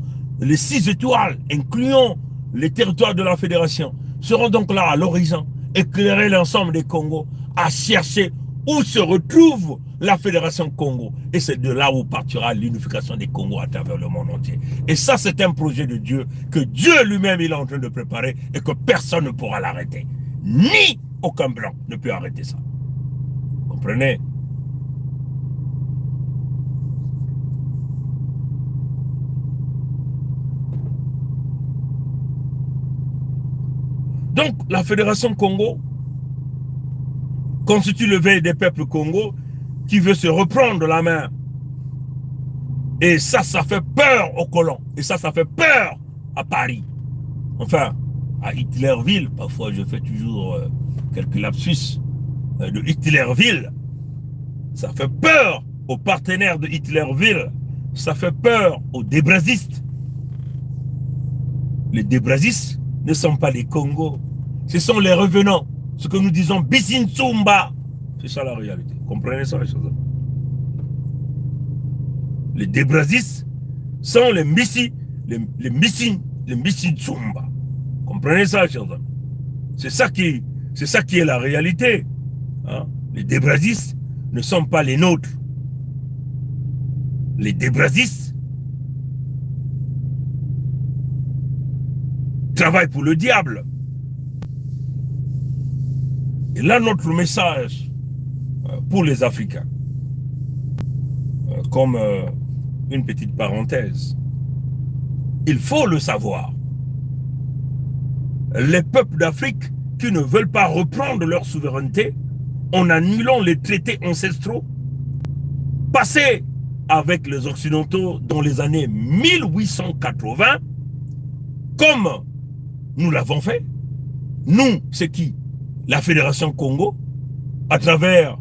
les 6 étoiles, incluant les territoires de la Fédération, seront donc là à l'horizon, éclairer l'ensemble des Congos, à chercher où se retrouve la Fédération Congo. Et c'est de là où partira l'unification des Congos à travers le monde entier. Et ça, c'est un projet de Dieu que Dieu lui-même est en train de préparer et que personne ne pourra l'arrêter. Ni aucun blanc ne peut arrêter ça. Comprenez? Donc, la Fédération Congo constitue le veille des peuples Congo qui veut se reprendre la main. Et ça fait peur aux colons. Et ça fait peur à Paris. Enfin, à Hitlerville. Parfois, je fais toujours quelques lapsus de Hitlerville. Ça fait peur aux partenaires de Hitlerville. Ça fait peur aux débrazistes. Les débrazistes ne sont pas les Congos. Ce sont les revenants. Ce que nous disons Bisintsumba. C'est ça la réalité. Comprenez ça, les choses. Les débrazistes sont les Bisintsumba. Comprenez ça, chers amis. C'est ça qui est la réalité. Hein? Les débrazistes ne sont pas les nôtres. Les débrazistes travaillent pour le diable. Et là, notre message pour les Africains, comme une petite parenthèse, il faut le savoir. Les peuples d'Afrique qui ne veulent pas reprendre leur souveraineté en annulant les traités ancestraux passés avec les Occidentaux dans les années 1880, comme nous l'avons fait. Nous, c'est qui? La Fédération Congo, à travers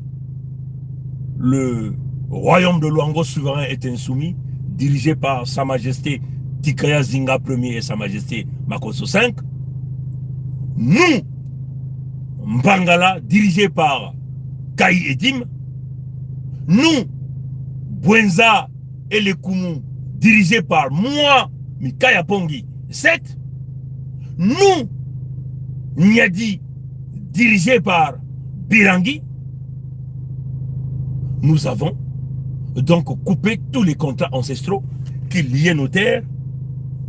le royaume de Luango souverain et insoumis, dirigé par Sa Majesté Tikaya Zinga Ier et Sa Majesté Makosso V. Nous, Mbangala, dirigé par Kai Edim, Nous, Bwenza et les Koumou, dirigés par moi, Mikaya Pongi, 7. Nous, Nyadi, dirigés par Birangi, nous avons donc coupé tous les contrats ancestraux qui liaient nos terres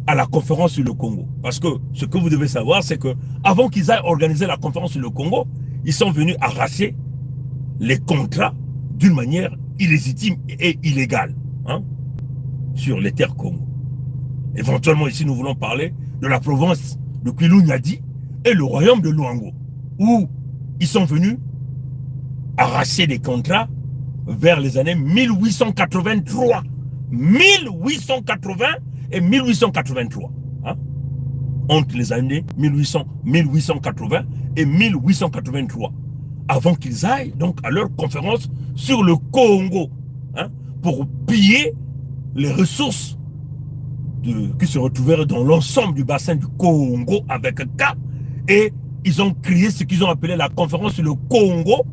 à la conférence sur le Congo. Parce que ce que vous devez savoir, c'est que avant qu'ils aillent organiser la conférence sur le Congo, ils sont venus arracher les contrats d'une manière illégitime et illégale, hein, sur les terres Congo. Éventuellement, ici, nous voulons parler de la province de Kwilu-Nyadi et le royaume de Luango, où ils sont venus arracher des contrats vers les années 1883. 1880 et 1883. Hein? Entre les années 1880 et 1883. Avant qu'ils aillent donc à leur conférence sur le Congo. Hein? Pour piller les ressources qui se retrouvèrent dans l'ensemble du bassin du Congo avec un K. Et ils ont créé ce qu'ils ont appelé la conférence sur le Congo.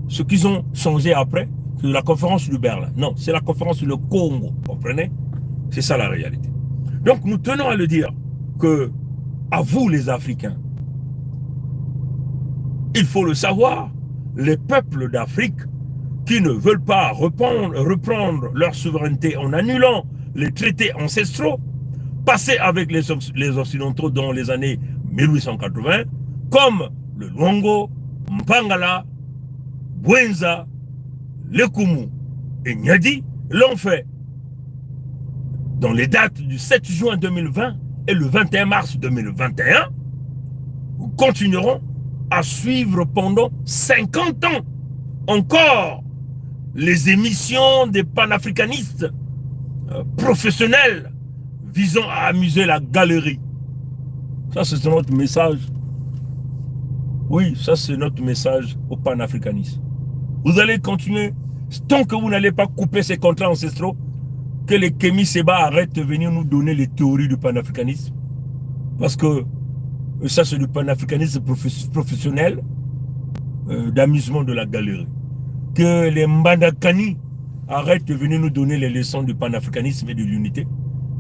Ce qu'ils ont changé après, c'est la conférence du Berlin. Non, c'est la conférence sur le Congo. Vous comprenez? C'est ça la réalité. Donc nous tenons à le dire que, à vous les Africains, il faut le savoir, les peuples d'Afrique qui ne veulent pas reprendre leur souveraineté en annulant les traités ancestraux passés avec les Occidentaux dans les années 1880, comme le Luango, Mpangala, Bwenza, Lekumu et Nyadi l'ont fait dans les dates du 7 juin 2020 et le 21 mars 2021. Nous continuerons à suivre pendant 50 ans encore les émissions des panafricanistes professionnels visant à amuser la galerie. Ça, c'est notre message. Oui, ça, c'est notre message aux panafricanistes. Vous allez continuer, tant que vous n'allez pas couper ces contrats ancestraux, que les Kémy Séba arrêtent de venir nous donner les théories du panafricanisme. Parce que ça, c'est du panafricanisme professionnel, d'amusement de la galerie. Que les Mbandakani arrêtent de venir nous donner les leçons du panafricanisme et de l'unité,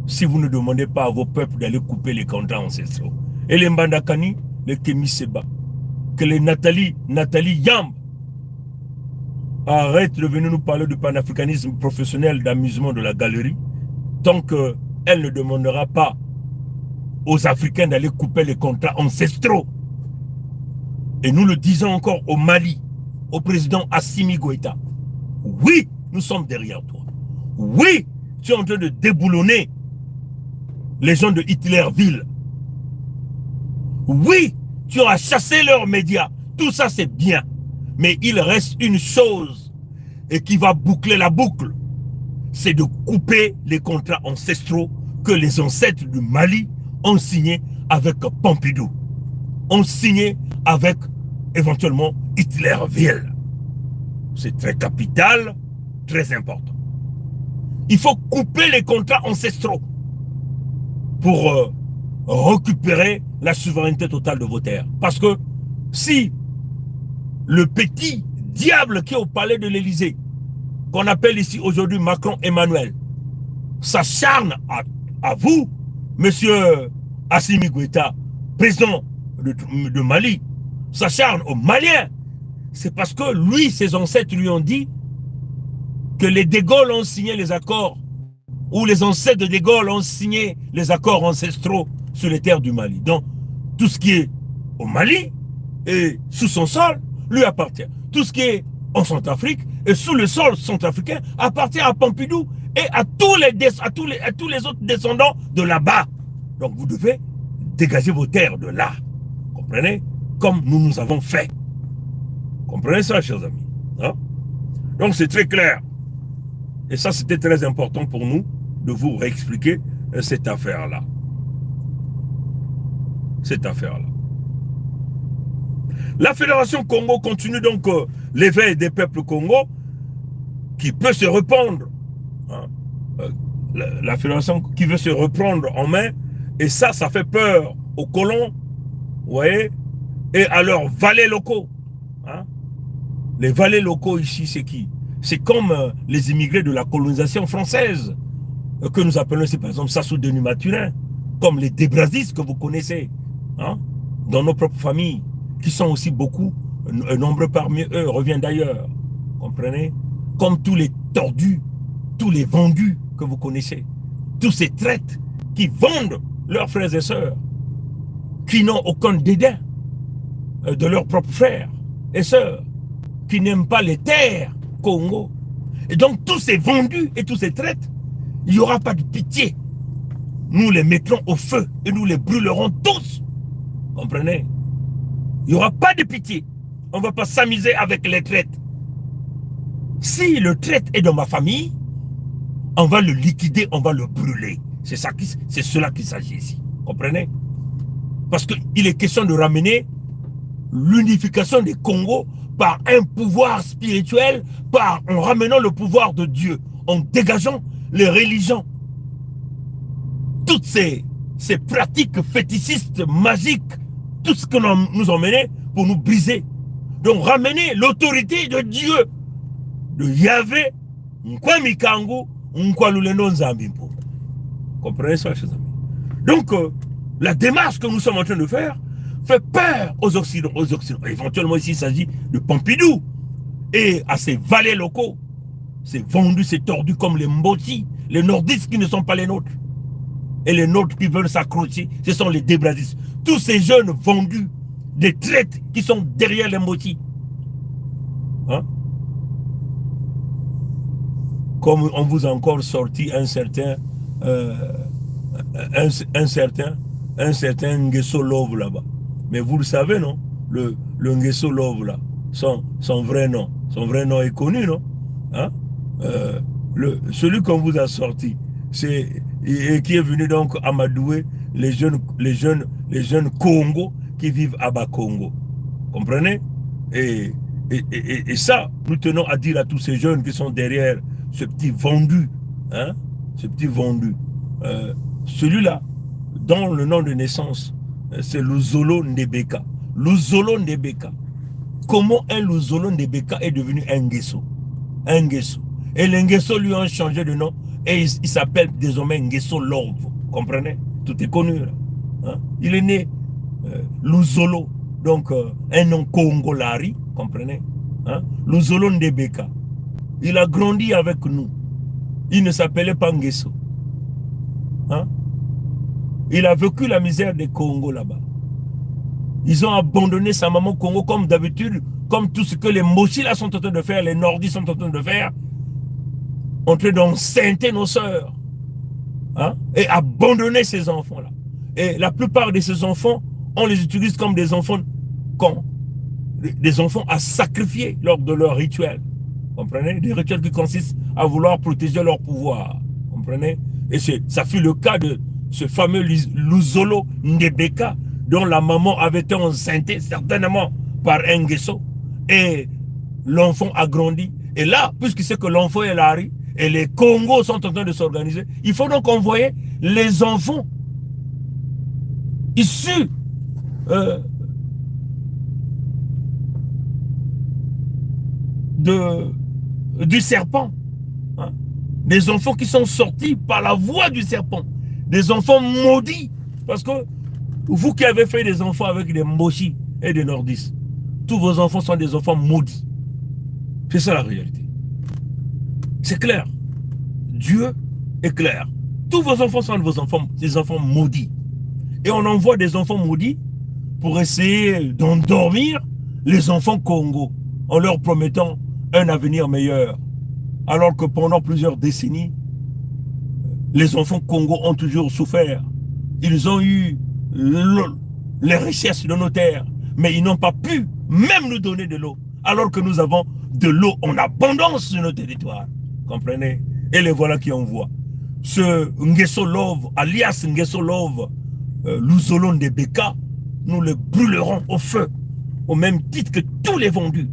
si vous ne demandez pas à vos peuples d'aller couper les contrats ancestraux. Et les Mbandakani, les Kémy Séba, que les Nathalie Yamb arrête de venir nous parler du panafricanisme professionnel d'amusement de la galerie, tant qu'elle ne demandera pas aux Africains d'aller couper les contrats ancestraux. Et nous le disons encore au Mali, au président Assimi Goïta. Oui, nous sommes derrière toi. Oui, tu es en train de déboulonner les gens de Hitlerville. Oui, tu as chassé leurs médias. Tout ça, c'est bien. Mais il reste une chose et qui va boucler la boucle. C'est de couper les contrats ancestraux que les ancêtres du Mali ont signés avec Pompidou. Ont signé avec, éventuellement, Hitlerville. C'est très capital, très important. Il faut couper les contrats ancestraux pour récupérer la souveraineté totale de vos terres. Parce que si le petit diable qui est au palais de l'Élysée, qu'on appelle ici aujourd'hui Macron Emmanuel, s'acharne à vous, monsieur Assimi Goïta, président de Mali, s'acharne aux Maliens, c'est parce que lui, ses ancêtres lui ont dit que les De Gaulle ont signé les accords, ou les ancêtres de De Gaulle ont signé les accords ancestraux sur les terres du Mali. Donc, tout ce qui est au Mali et sous son sol lui appartient. Tout ce qui est en Centrafrique et sous le sol centrafricain appartient à Pompidou et à tous les autres descendants de là-bas. Donc, vous devez dégager vos terres de là. Comprenez? Comme nous avons fait. Comprenez ça, chers amis? Hein? Donc, c'est très clair. Et ça, c'était très important pour nous de vous réexpliquer cette affaire-là. Cette affaire-là. La Fédération Congo continue donc l'éveil des peuples Congo qui peut se reprendre. Hein? La Fédération qui veut se reprendre en main. Et ça fait peur aux colons, vous voyez, et à leurs valets locaux. Hein? Les valets locaux ici, c'est qui? C'est comme les immigrés de la colonisation française, que nous appelons, c'est par exemple Sassou Denis Maturin, comme les Débrazistes que vous connaissez, hein, dans nos propres familles, qui sont aussi beaucoup, nombreux parmi eux, reviennent d'ailleurs, comprenez? Comme tous les tordus, tous les vendus que vous connaissez, tous ces traites qui vendent leurs frères et sœurs, qui n'ont aucun dédain de leurs propres frères et sœurs, qui n'aiment pas les terres Congo. Et donc tous ces vendus et tous ces traites, il n'y aura pas de pitié. Nous les mettrons au feu et nous les brûlerons tous. Comprenez? Il n'y aura pas de pitié. On ne va pas s'amuser avec les traites. Si le traite est dans ma famille, on va le liquider, on va le brûler. C'est cela qu'il s'agit ici. Comprenez? Parce qu'il est question de ramener l'unification des Congos par un pouvoir spirituel, en ramenant le pouvoir de Dieu, en dégageant les religions. Toutes ces pratiques fétichistes, magiques, tout ce que nous ont mené pour nous briser. Donc ramener l'autorité de Dieu, de Yahvé, Nkwamikangu, Nkwaluleno Nzambimpo. Comprenez ça, chers amis? Donc, la démarche que nous sommes en train de faire fait peur aux Occidentaux. Éventuellement, ici, il s'agit de Pompidou et à ces valets locaux. C'est vendu, c'est tordu comme les Mboti, les nordistes qui ne sont pas les nôtres. Et les nôtres qui veulent s'accrocher, ce sont les débrazistes. Tous ces jeunes vendus, des traites qui sont derrière les Mboti. Hein? Comme on vous a encore sorti un certain Nguesso Love là-bas. Mais vous le savez, non? Le Nguesso Love là, son vrai nom est connu, non? Hein? Celui qu'on vous a sorti, et qui est venu donc amadouer les jeunes Congo qui vivent à Bas-Congo. Comprenez? Et ça, nous tenons à dire à tous ces jeunes qui sont derrière ce petit vendu, hein? Ce petit vendu. Celui-là, dont le nom de naissance, c'est Luzolo Ndebeka. Luzolo Ndebeka. Comment un Luzolo Ndebeka est devenu un Nguesso? Un Nguesso. Et les Nguesso lui ont changé de nom et il s'appelle désormais Nguesso Love. Comprenez? Tout est connu là. Hein? Il est né Luzolo, donc un nom congolari, comprenez? Hein? Luzolo Ndebeka. Il a grandi avec nous. Il ne s'appelait pas Nguesso. Hein? Il a vécu la misère des Congo là-bas. Ils ont abandonné sa maman Congo comme d'habitude, comme tout ce que les Mochi là sont en train de faire, les Nordistes sont en train de faire, en train d'enceinte nos sœurs. Hein? Et abandonner ces enfants-là. Et la plupart de ces enfants, on les utilise comme des enfants à sacrifier lors de leur rituel. Comprenez? Des rituels qui consistent à vouloir protéger leur pouvoir. Comprenez? Et ça fut le cas de ce fameux Luzolo Ndebeka, dont la maman avait été enceinte certainement par un Nguesso. Et l'enfant a grandi. Et là, puisque c'est que l'enfant est là, et les Congos sont en train de s'organiser, il faut donc envoyer les enfants issus du serpent. Hein? Des enfants qui sont sortis par la voie du serpent. Des enfants maudits. Parce que vous qui avez fait des enfants avec des Mochi et des Nordistes, tous vos enfants sont des enfants maudits. C'est ça la réalité. C'est clair. Dieu est clair. Tous vos enfants sont des enfants maudits. Et on envoie des enfants maudits pour essayer d'endormir les enfants Congo en leur promettant un avenir meilleur. Alors que pendant plusieurs décennies, les enfants Congo ont toujours souffert. Ils ont eu les richesses de nos terres, mais ils n'ont pas pu même nous donner de l'eau, alors que nous avons de l'eau en abondance sur nos territoires. Comprenez? Et les voilà qui envoient. Ce Nguesso Love, alias Nguesso Love, Luzolo Ndebeka, nous le brûlerons au feu, au même titre que tous les vendus.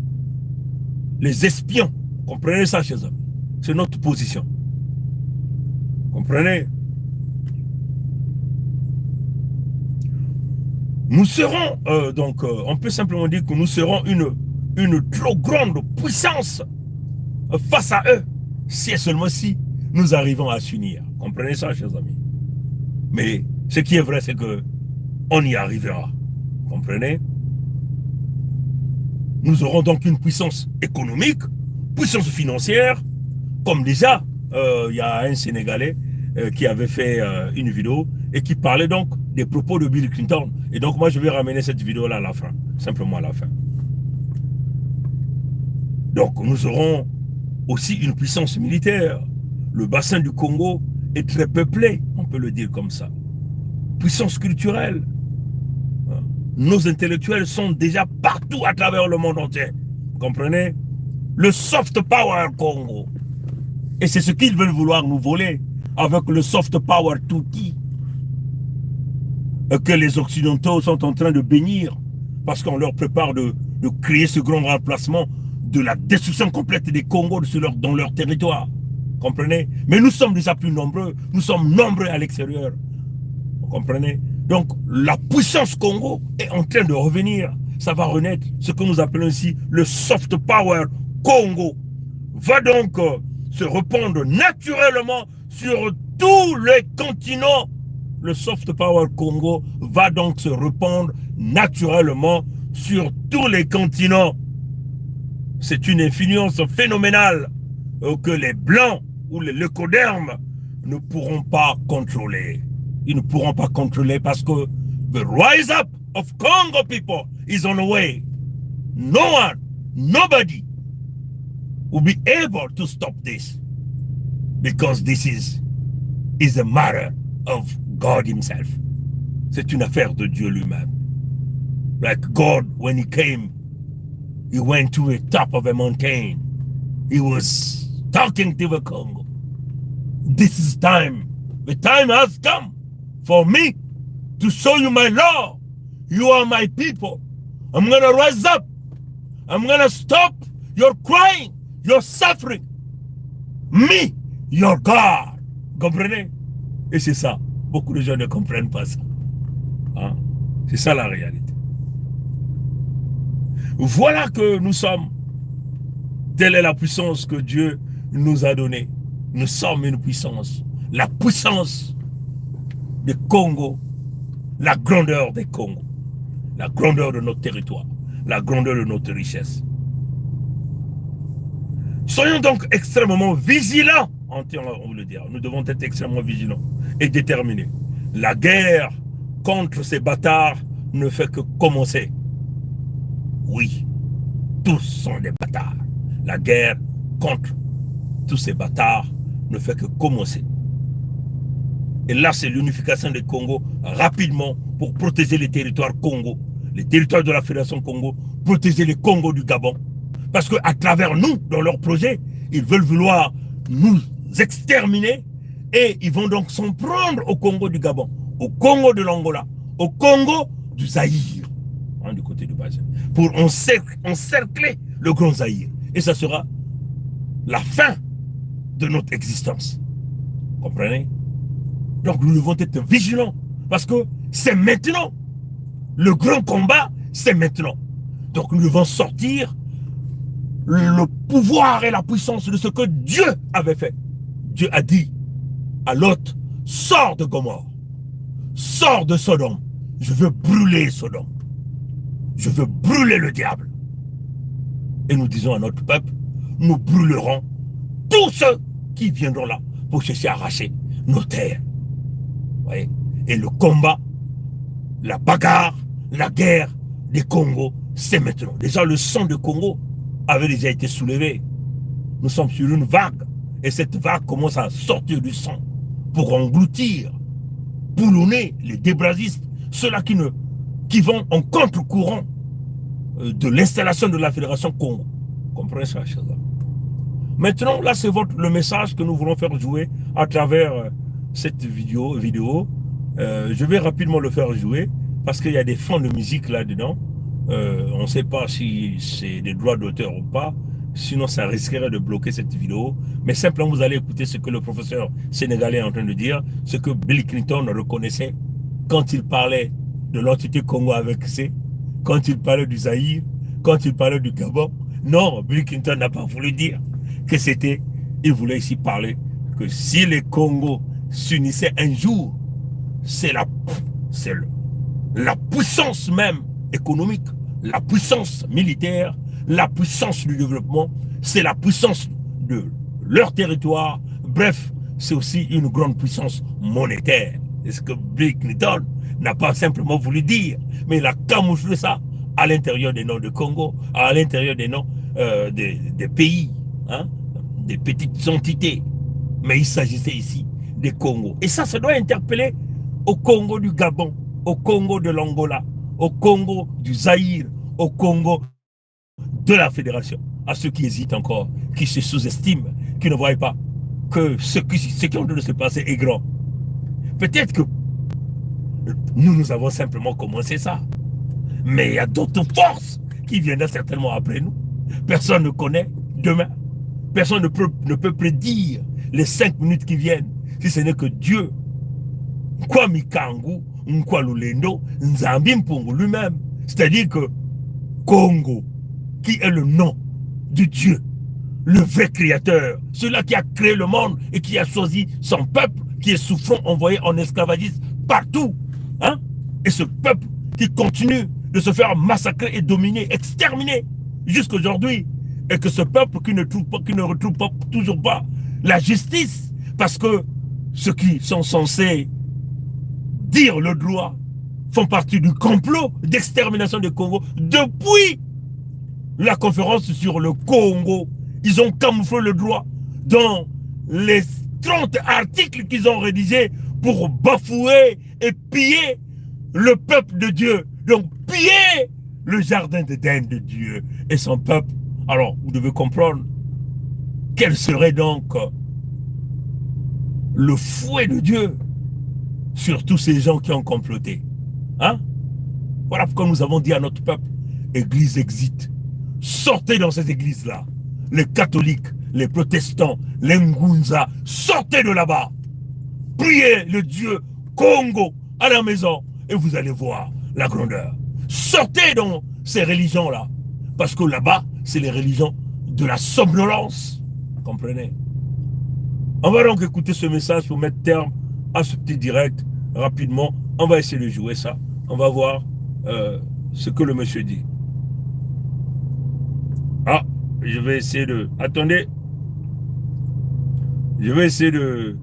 Les espions. Comprenez ça, chers amis? C'est notre position. Comprenez? Nous serons, on peut simplement dire que nous serons une trop grande puissance face à eux, si et seulement si nous arrivons à s'unir. Comprenez ça, chers amis. Mais ce qui est vrai, c'est que on y arrivera. Comprenez? Nous aurons donc une puissance économique, puissance financière, comme déjà, il y a un Sénégalais qui avait fait une vidéo et qui parlait donc des propos de Bill Clinton. Et donc moi, je vais ramener cette vidéo-là à la fin, simplement à la fin. Donc nous aurons aussi une puissance militaire. Le bassin du Congo est très peuplé, on peut le dire comme ça. Puissance culturelle. Nos intellectuels sont déjà partout à travers le monde entier. Vous comprenez? Le soft power Congo. Et c'est ce qu'ils veulent vouloir nous voler avec le soft power Tutsi que les Occidentaux sont en train de bénir parce qu'on leur prépare de créer ce grand remplacement de la destruction complète des Congos dans leur territoire. Comprenez? Mais nous sommes déjà plus nombreux. Nous sommes nombreux à l'extérieur. Vous comprenez? Donc, la puissance Congo est en train de revenir. Ça va renaître. Ce que nous appelons ici le soft power Congo va donc se répandre naturellement sur tous les continents. Le soft power Congo va donc se répandre naturellement sur tous les continents. C'est une influence phénoménale que les Blancs ou les leucodermes ne pourront pas contrôler. Ils ne pourront pas contrôler parce que the rise up of Congo people is on the way. No one, nobody will be able to stop this because this is a matter of God himself. C'est une affaire de Dieu lui-même. Like God, when he came, he went to the top of a mountain. He was talking to the Congo. This is time. The time has come for me to show you my law. You are my people. I'm going to rise up. I'm going to stop your crying, your suffering. Me, your God. Comprenez? Et c'est ça. Beaucoup de gens ne comprennent pas ça. Hein? C'est ça la réalité. Voilà que nous sommes. Telle est la puissance que Dieu nous a donnée. Nous sommes une puissance. La puissance des Congo, la grandeur des Congos, la grandeur de notre territoire, la grandeur de notre richesse. Soyons donc extrêmement vigilants, on veut le dire. Nous devons être extrêmement vigilants et déterminés. La guerre contre ces bâtards ne fait que commencer. Oui, tous sont des bâtards. La guerre contre tous ces bâtards ne fait que commencer. Et là, c'est l'unification des Congo rapidement pour protéger les territoires Congo, les territoires de la Fédération Congo, protéger les Congos du Gabon. Parce qu'à travers nous, dans leur projet, ils veulent vouloir nous exterminer et ils vont donc s'en prendre au Congo du Gabon, au Congo de l'Angola, au Congo du Zaïre, hein, du côté du bassin, pour encercler le grand Zaïre. Et ça sera la fin de notre existence. Comprenez? Donc nous devons être vigilants parce que c'est maintenant. Le grand combat, c'est maintenant. Donc nous devons sortir le pouvoir et la puissance de ce que Dieu avait fait. Dieu a dit à Lot, sors de Gomorrhe, sors de Sodome. Je veux brûler Sodome. Je veux brûler le diable. Et nous disons à notre peuple, nous brûlerons tous ceux qui viendront là pour chercher à arracher nos terres. Voyez? Et le combat, la bagarre, la guerre des Congos, c'est maintenant. Déjà, le sang de Congo avait déjà été soulevé. Nous sommes sur une vague. Et cette vague commence à sortir du sang pour engloutir, boulonner les débrasistes, ceux-là qui vont en contre-courant de l'installation de la Fédération Congo. Comprenez ça, chers amis? Maintenant, là, c'est le message que nous voulons faire jouer à travers cette vidéo. Je vais rapidement le faire jouer parce qu'il y a des fonds de musique là-dedans. On ne sait pas si c'est des droits d'auteur ou pas. Sinon, ça risquerait de bloquer cette vidéo. Mais simplement, vous allez écouter ce que le professeur sénégalais est en train de dire, ce que Bill Clinton reconnaissait quand il parlait de l'entité Congo avec C, quand il parlait du Zaïre, quand il parlait du Gabon. Non, Bill Clinton n'a pas voulu dire que c'était, il voulait ici parler que si les Congos s'unissaient un jour, c'est la puissance même économique, la puissance militaire, la puissance du développement, c'est la puissance de leur territoire. Bref, c'est aussi une grande puissance monétaire. C'est ce que Bill Clinton n'a pas simplement voulu dire, mais il a camouflé ça à l'intérieur des noms de Congo, à l'intérieur des noms des pays, hein, des petites entités. Mais il s'agissait ici des Congos. Et ça doit interpeller au Congo du Gabon, au Congo de l'Angola, au Congo du Zaïre, au Congo de la Fédération. À ceux qui hésitent encore, qui se sous-estiment, qui ne voient pas que ce qui est en train de se passer est grand. Peut-être que nous avons simplement commencé ça. Mais il y a d'autres forces qui viendront certainement après nous. Personne ne connaît demain. Personne ne peut prédire les 5 minutes qui viennent, si ce n'est que Dieu. Kwa Mikangu, Nkwa Lulendo, Nzambi Mpongo lui-même. C'est-à-dire que Congo, qui est le nom de Dieu, le vrai créateur, celui-là qui a créé le monde et qui a choisi son peuple, qui est souffrant, envoyé en esclavagisme partout. Hein? Et ce peuple qui continue de se faire massacrer et dominer, exterminer jusqu'à aujourd'hui. Et que ce peuple qui ne retrouve pas, toujours pas la justice, parce que ceux qui sont censés dire le droit font partie du complot d'extermination du Congo depuis la conférence sur le Congo. Ils ont camouflé le droit dans les 30 articles qu'ils ont rédigés pour bafouer et piller le peuple de Dieu. Donc piller le jardin d'Éden de Dieu et son peuple. Alors, vous devez comprendre quel serait donc le fouet de Dieu sur tous ces gens qui ont comploté. Hein? Voilà pourquoi nous avons dit à notre peuple, Église exit. Sortez dans ces églises-là. Les catholiques, les protestants, les Ngunza, sortez de là-bas. Priez le Dieu Congo à la maison et vous allez voir la grandeur. Sortez dans ces religions-là. Parce que là-bas, c'est les religions de la somnolence. Comprenez? On va donc écouter ce message pour mettre terme à ce petit direct rapidement. On va essayer de jouer ça. On va voir ce que le monsieur dit. Ah, je vais essayer de... Attendez. Je vais essayer de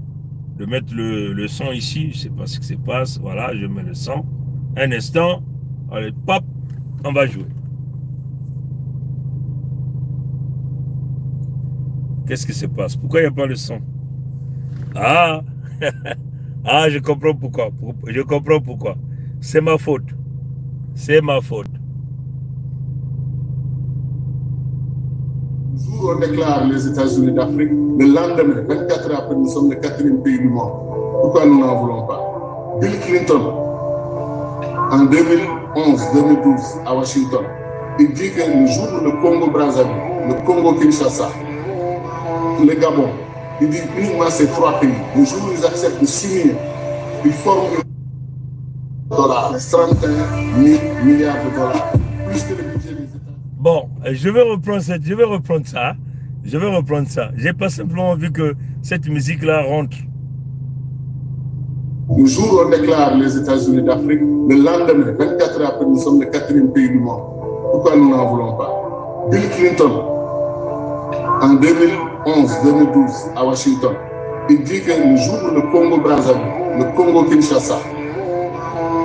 mettre le son ici. Je ne sais pas ce qui se passe. Voilà, je mets le son. Un instant. Allez, pop. On va jouer. Qu'est-ce qui se passe? Pourquoi il n'y a pas le son? Ah, ah, je comprends pourquoi. Je comprends pourquoi. C'est ma faute. C'est ma faute. Le jour où on déclare les États-Unis d'Afrique, le lendemain, 24 heures après, nous sommes le 4e pays du monde. Pourquoi nous n'en voulons pas? Bill Clinton, en 2011-2012, à Washington, il dit que le jour où le Congo-Brazzaville, le Congo-Kinshasa, le Gabon, il dit uniquement ces 3 pays, le jour où ils acceptent de signer, ils forment $31 000 milliards de dollars, plus que le budget des États. Bon, je vais reprendre ça. J'ai pas simplement vu que cette musique-là rentre. Le jour où on déclare les États-Unis d'Afrique, le lendemain, 24 heures après, nous sommes le 4e pays du monde. Pourquoi nous n'en voulons pas? Bill Clinton, en 2011-2012, à Washington, il dit que le jour où le Congo-Brazzaville, le Congo-Kinshasa,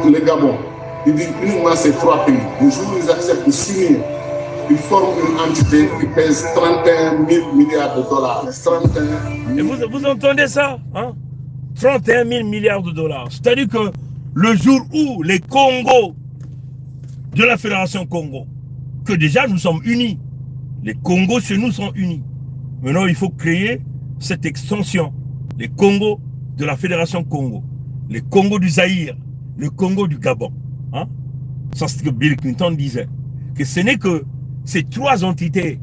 le Gabon, il dit uniquement ces 3 pays, le jour où ils acceptent de signer, ils forment une entité qui pèse 31 000 milliards de dollars. 31 000. Et vous entendez ça, hein? 31 000 milliards de dollars. C'est-à-dire que le jour où les Congos de la Fédération Congo, que déjà nous sommes unis, les Congos chez nous sont unis. Maintenant, il faut créer cette extension. Les Congos de la Fédération Congo, les Congos du Zaïre, le Congo du Gabon. Hein? Ça, c'est ce que Bill Clinton disait. Que ce n'est que ces 3 entités.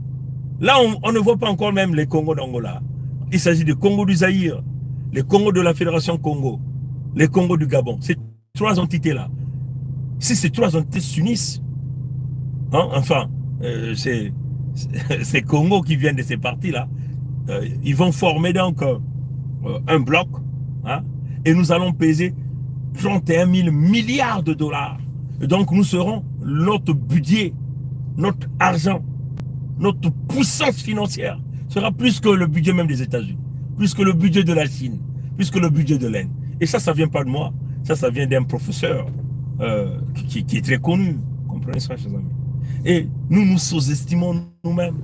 Là, on ne voit pas encore même les Congos d'Angola. Il s'agit du Congo du Zaïre, les Congos de la Fédération Congo, les Congos du Gabon. Ces 3 entités-là. Si ces 3 entités s'unissent, hein, enfin, ces Congos qui viennent de ces parties-là, Ils vont former donc un bloc, hein, et nous allons peser 31 000 milliards de dollars. Et donc nous serons, notre budget, notre argent, notre puissance financière sera plus que le budget même des États-Unis, plus que le budget de la Chine, plus que le budget de l'Inde. Et ça vient pas de moi, ça vient d'un professeur qui est très connu. Comprenez ça, chers amis. Et nous sous-estimons nous-mêmes.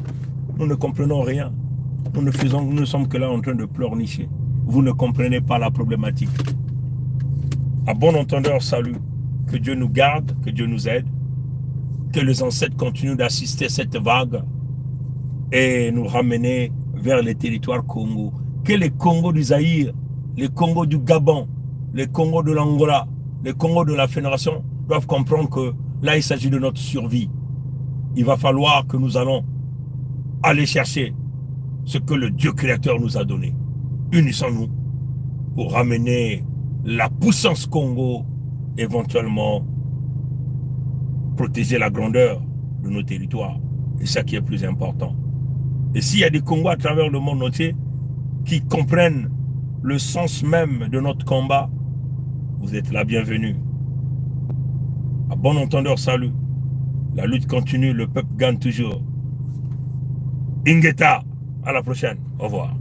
Nous ne comprenons rien. Nous ne sommes que là en train de pleurnicher. Vous ne comprenez pas la problématique. À bon entendeur, salut. Que Dieu nous garde, que Dieu nous aide. Que les ancêtres continuent d'assister à cette vague et nous ramener vers les territoires Congo. Que les Congos du Zaïre, les Congos du Gabon, les Congos de l'Angola, les Congos de la Fédération doivent comprendre que là, il s'agit de notre survie. Il va falloir que nous allons aller chercher ce que le Dieu créateur nous a donné. Unissons-nous pour ramener la puissance Congo, éventuellement protéger la grandeur de nos territoires. C'est ça qui est plus important. Et s'il y a des Congos à travers le monde entier qui comprennent le sens même de notre combat, vous êtes la bienvenue. À bon entendeur, salut. La lutte continue, le peuple gagne toujours. Ingeta, à la prochaine. Au revoir.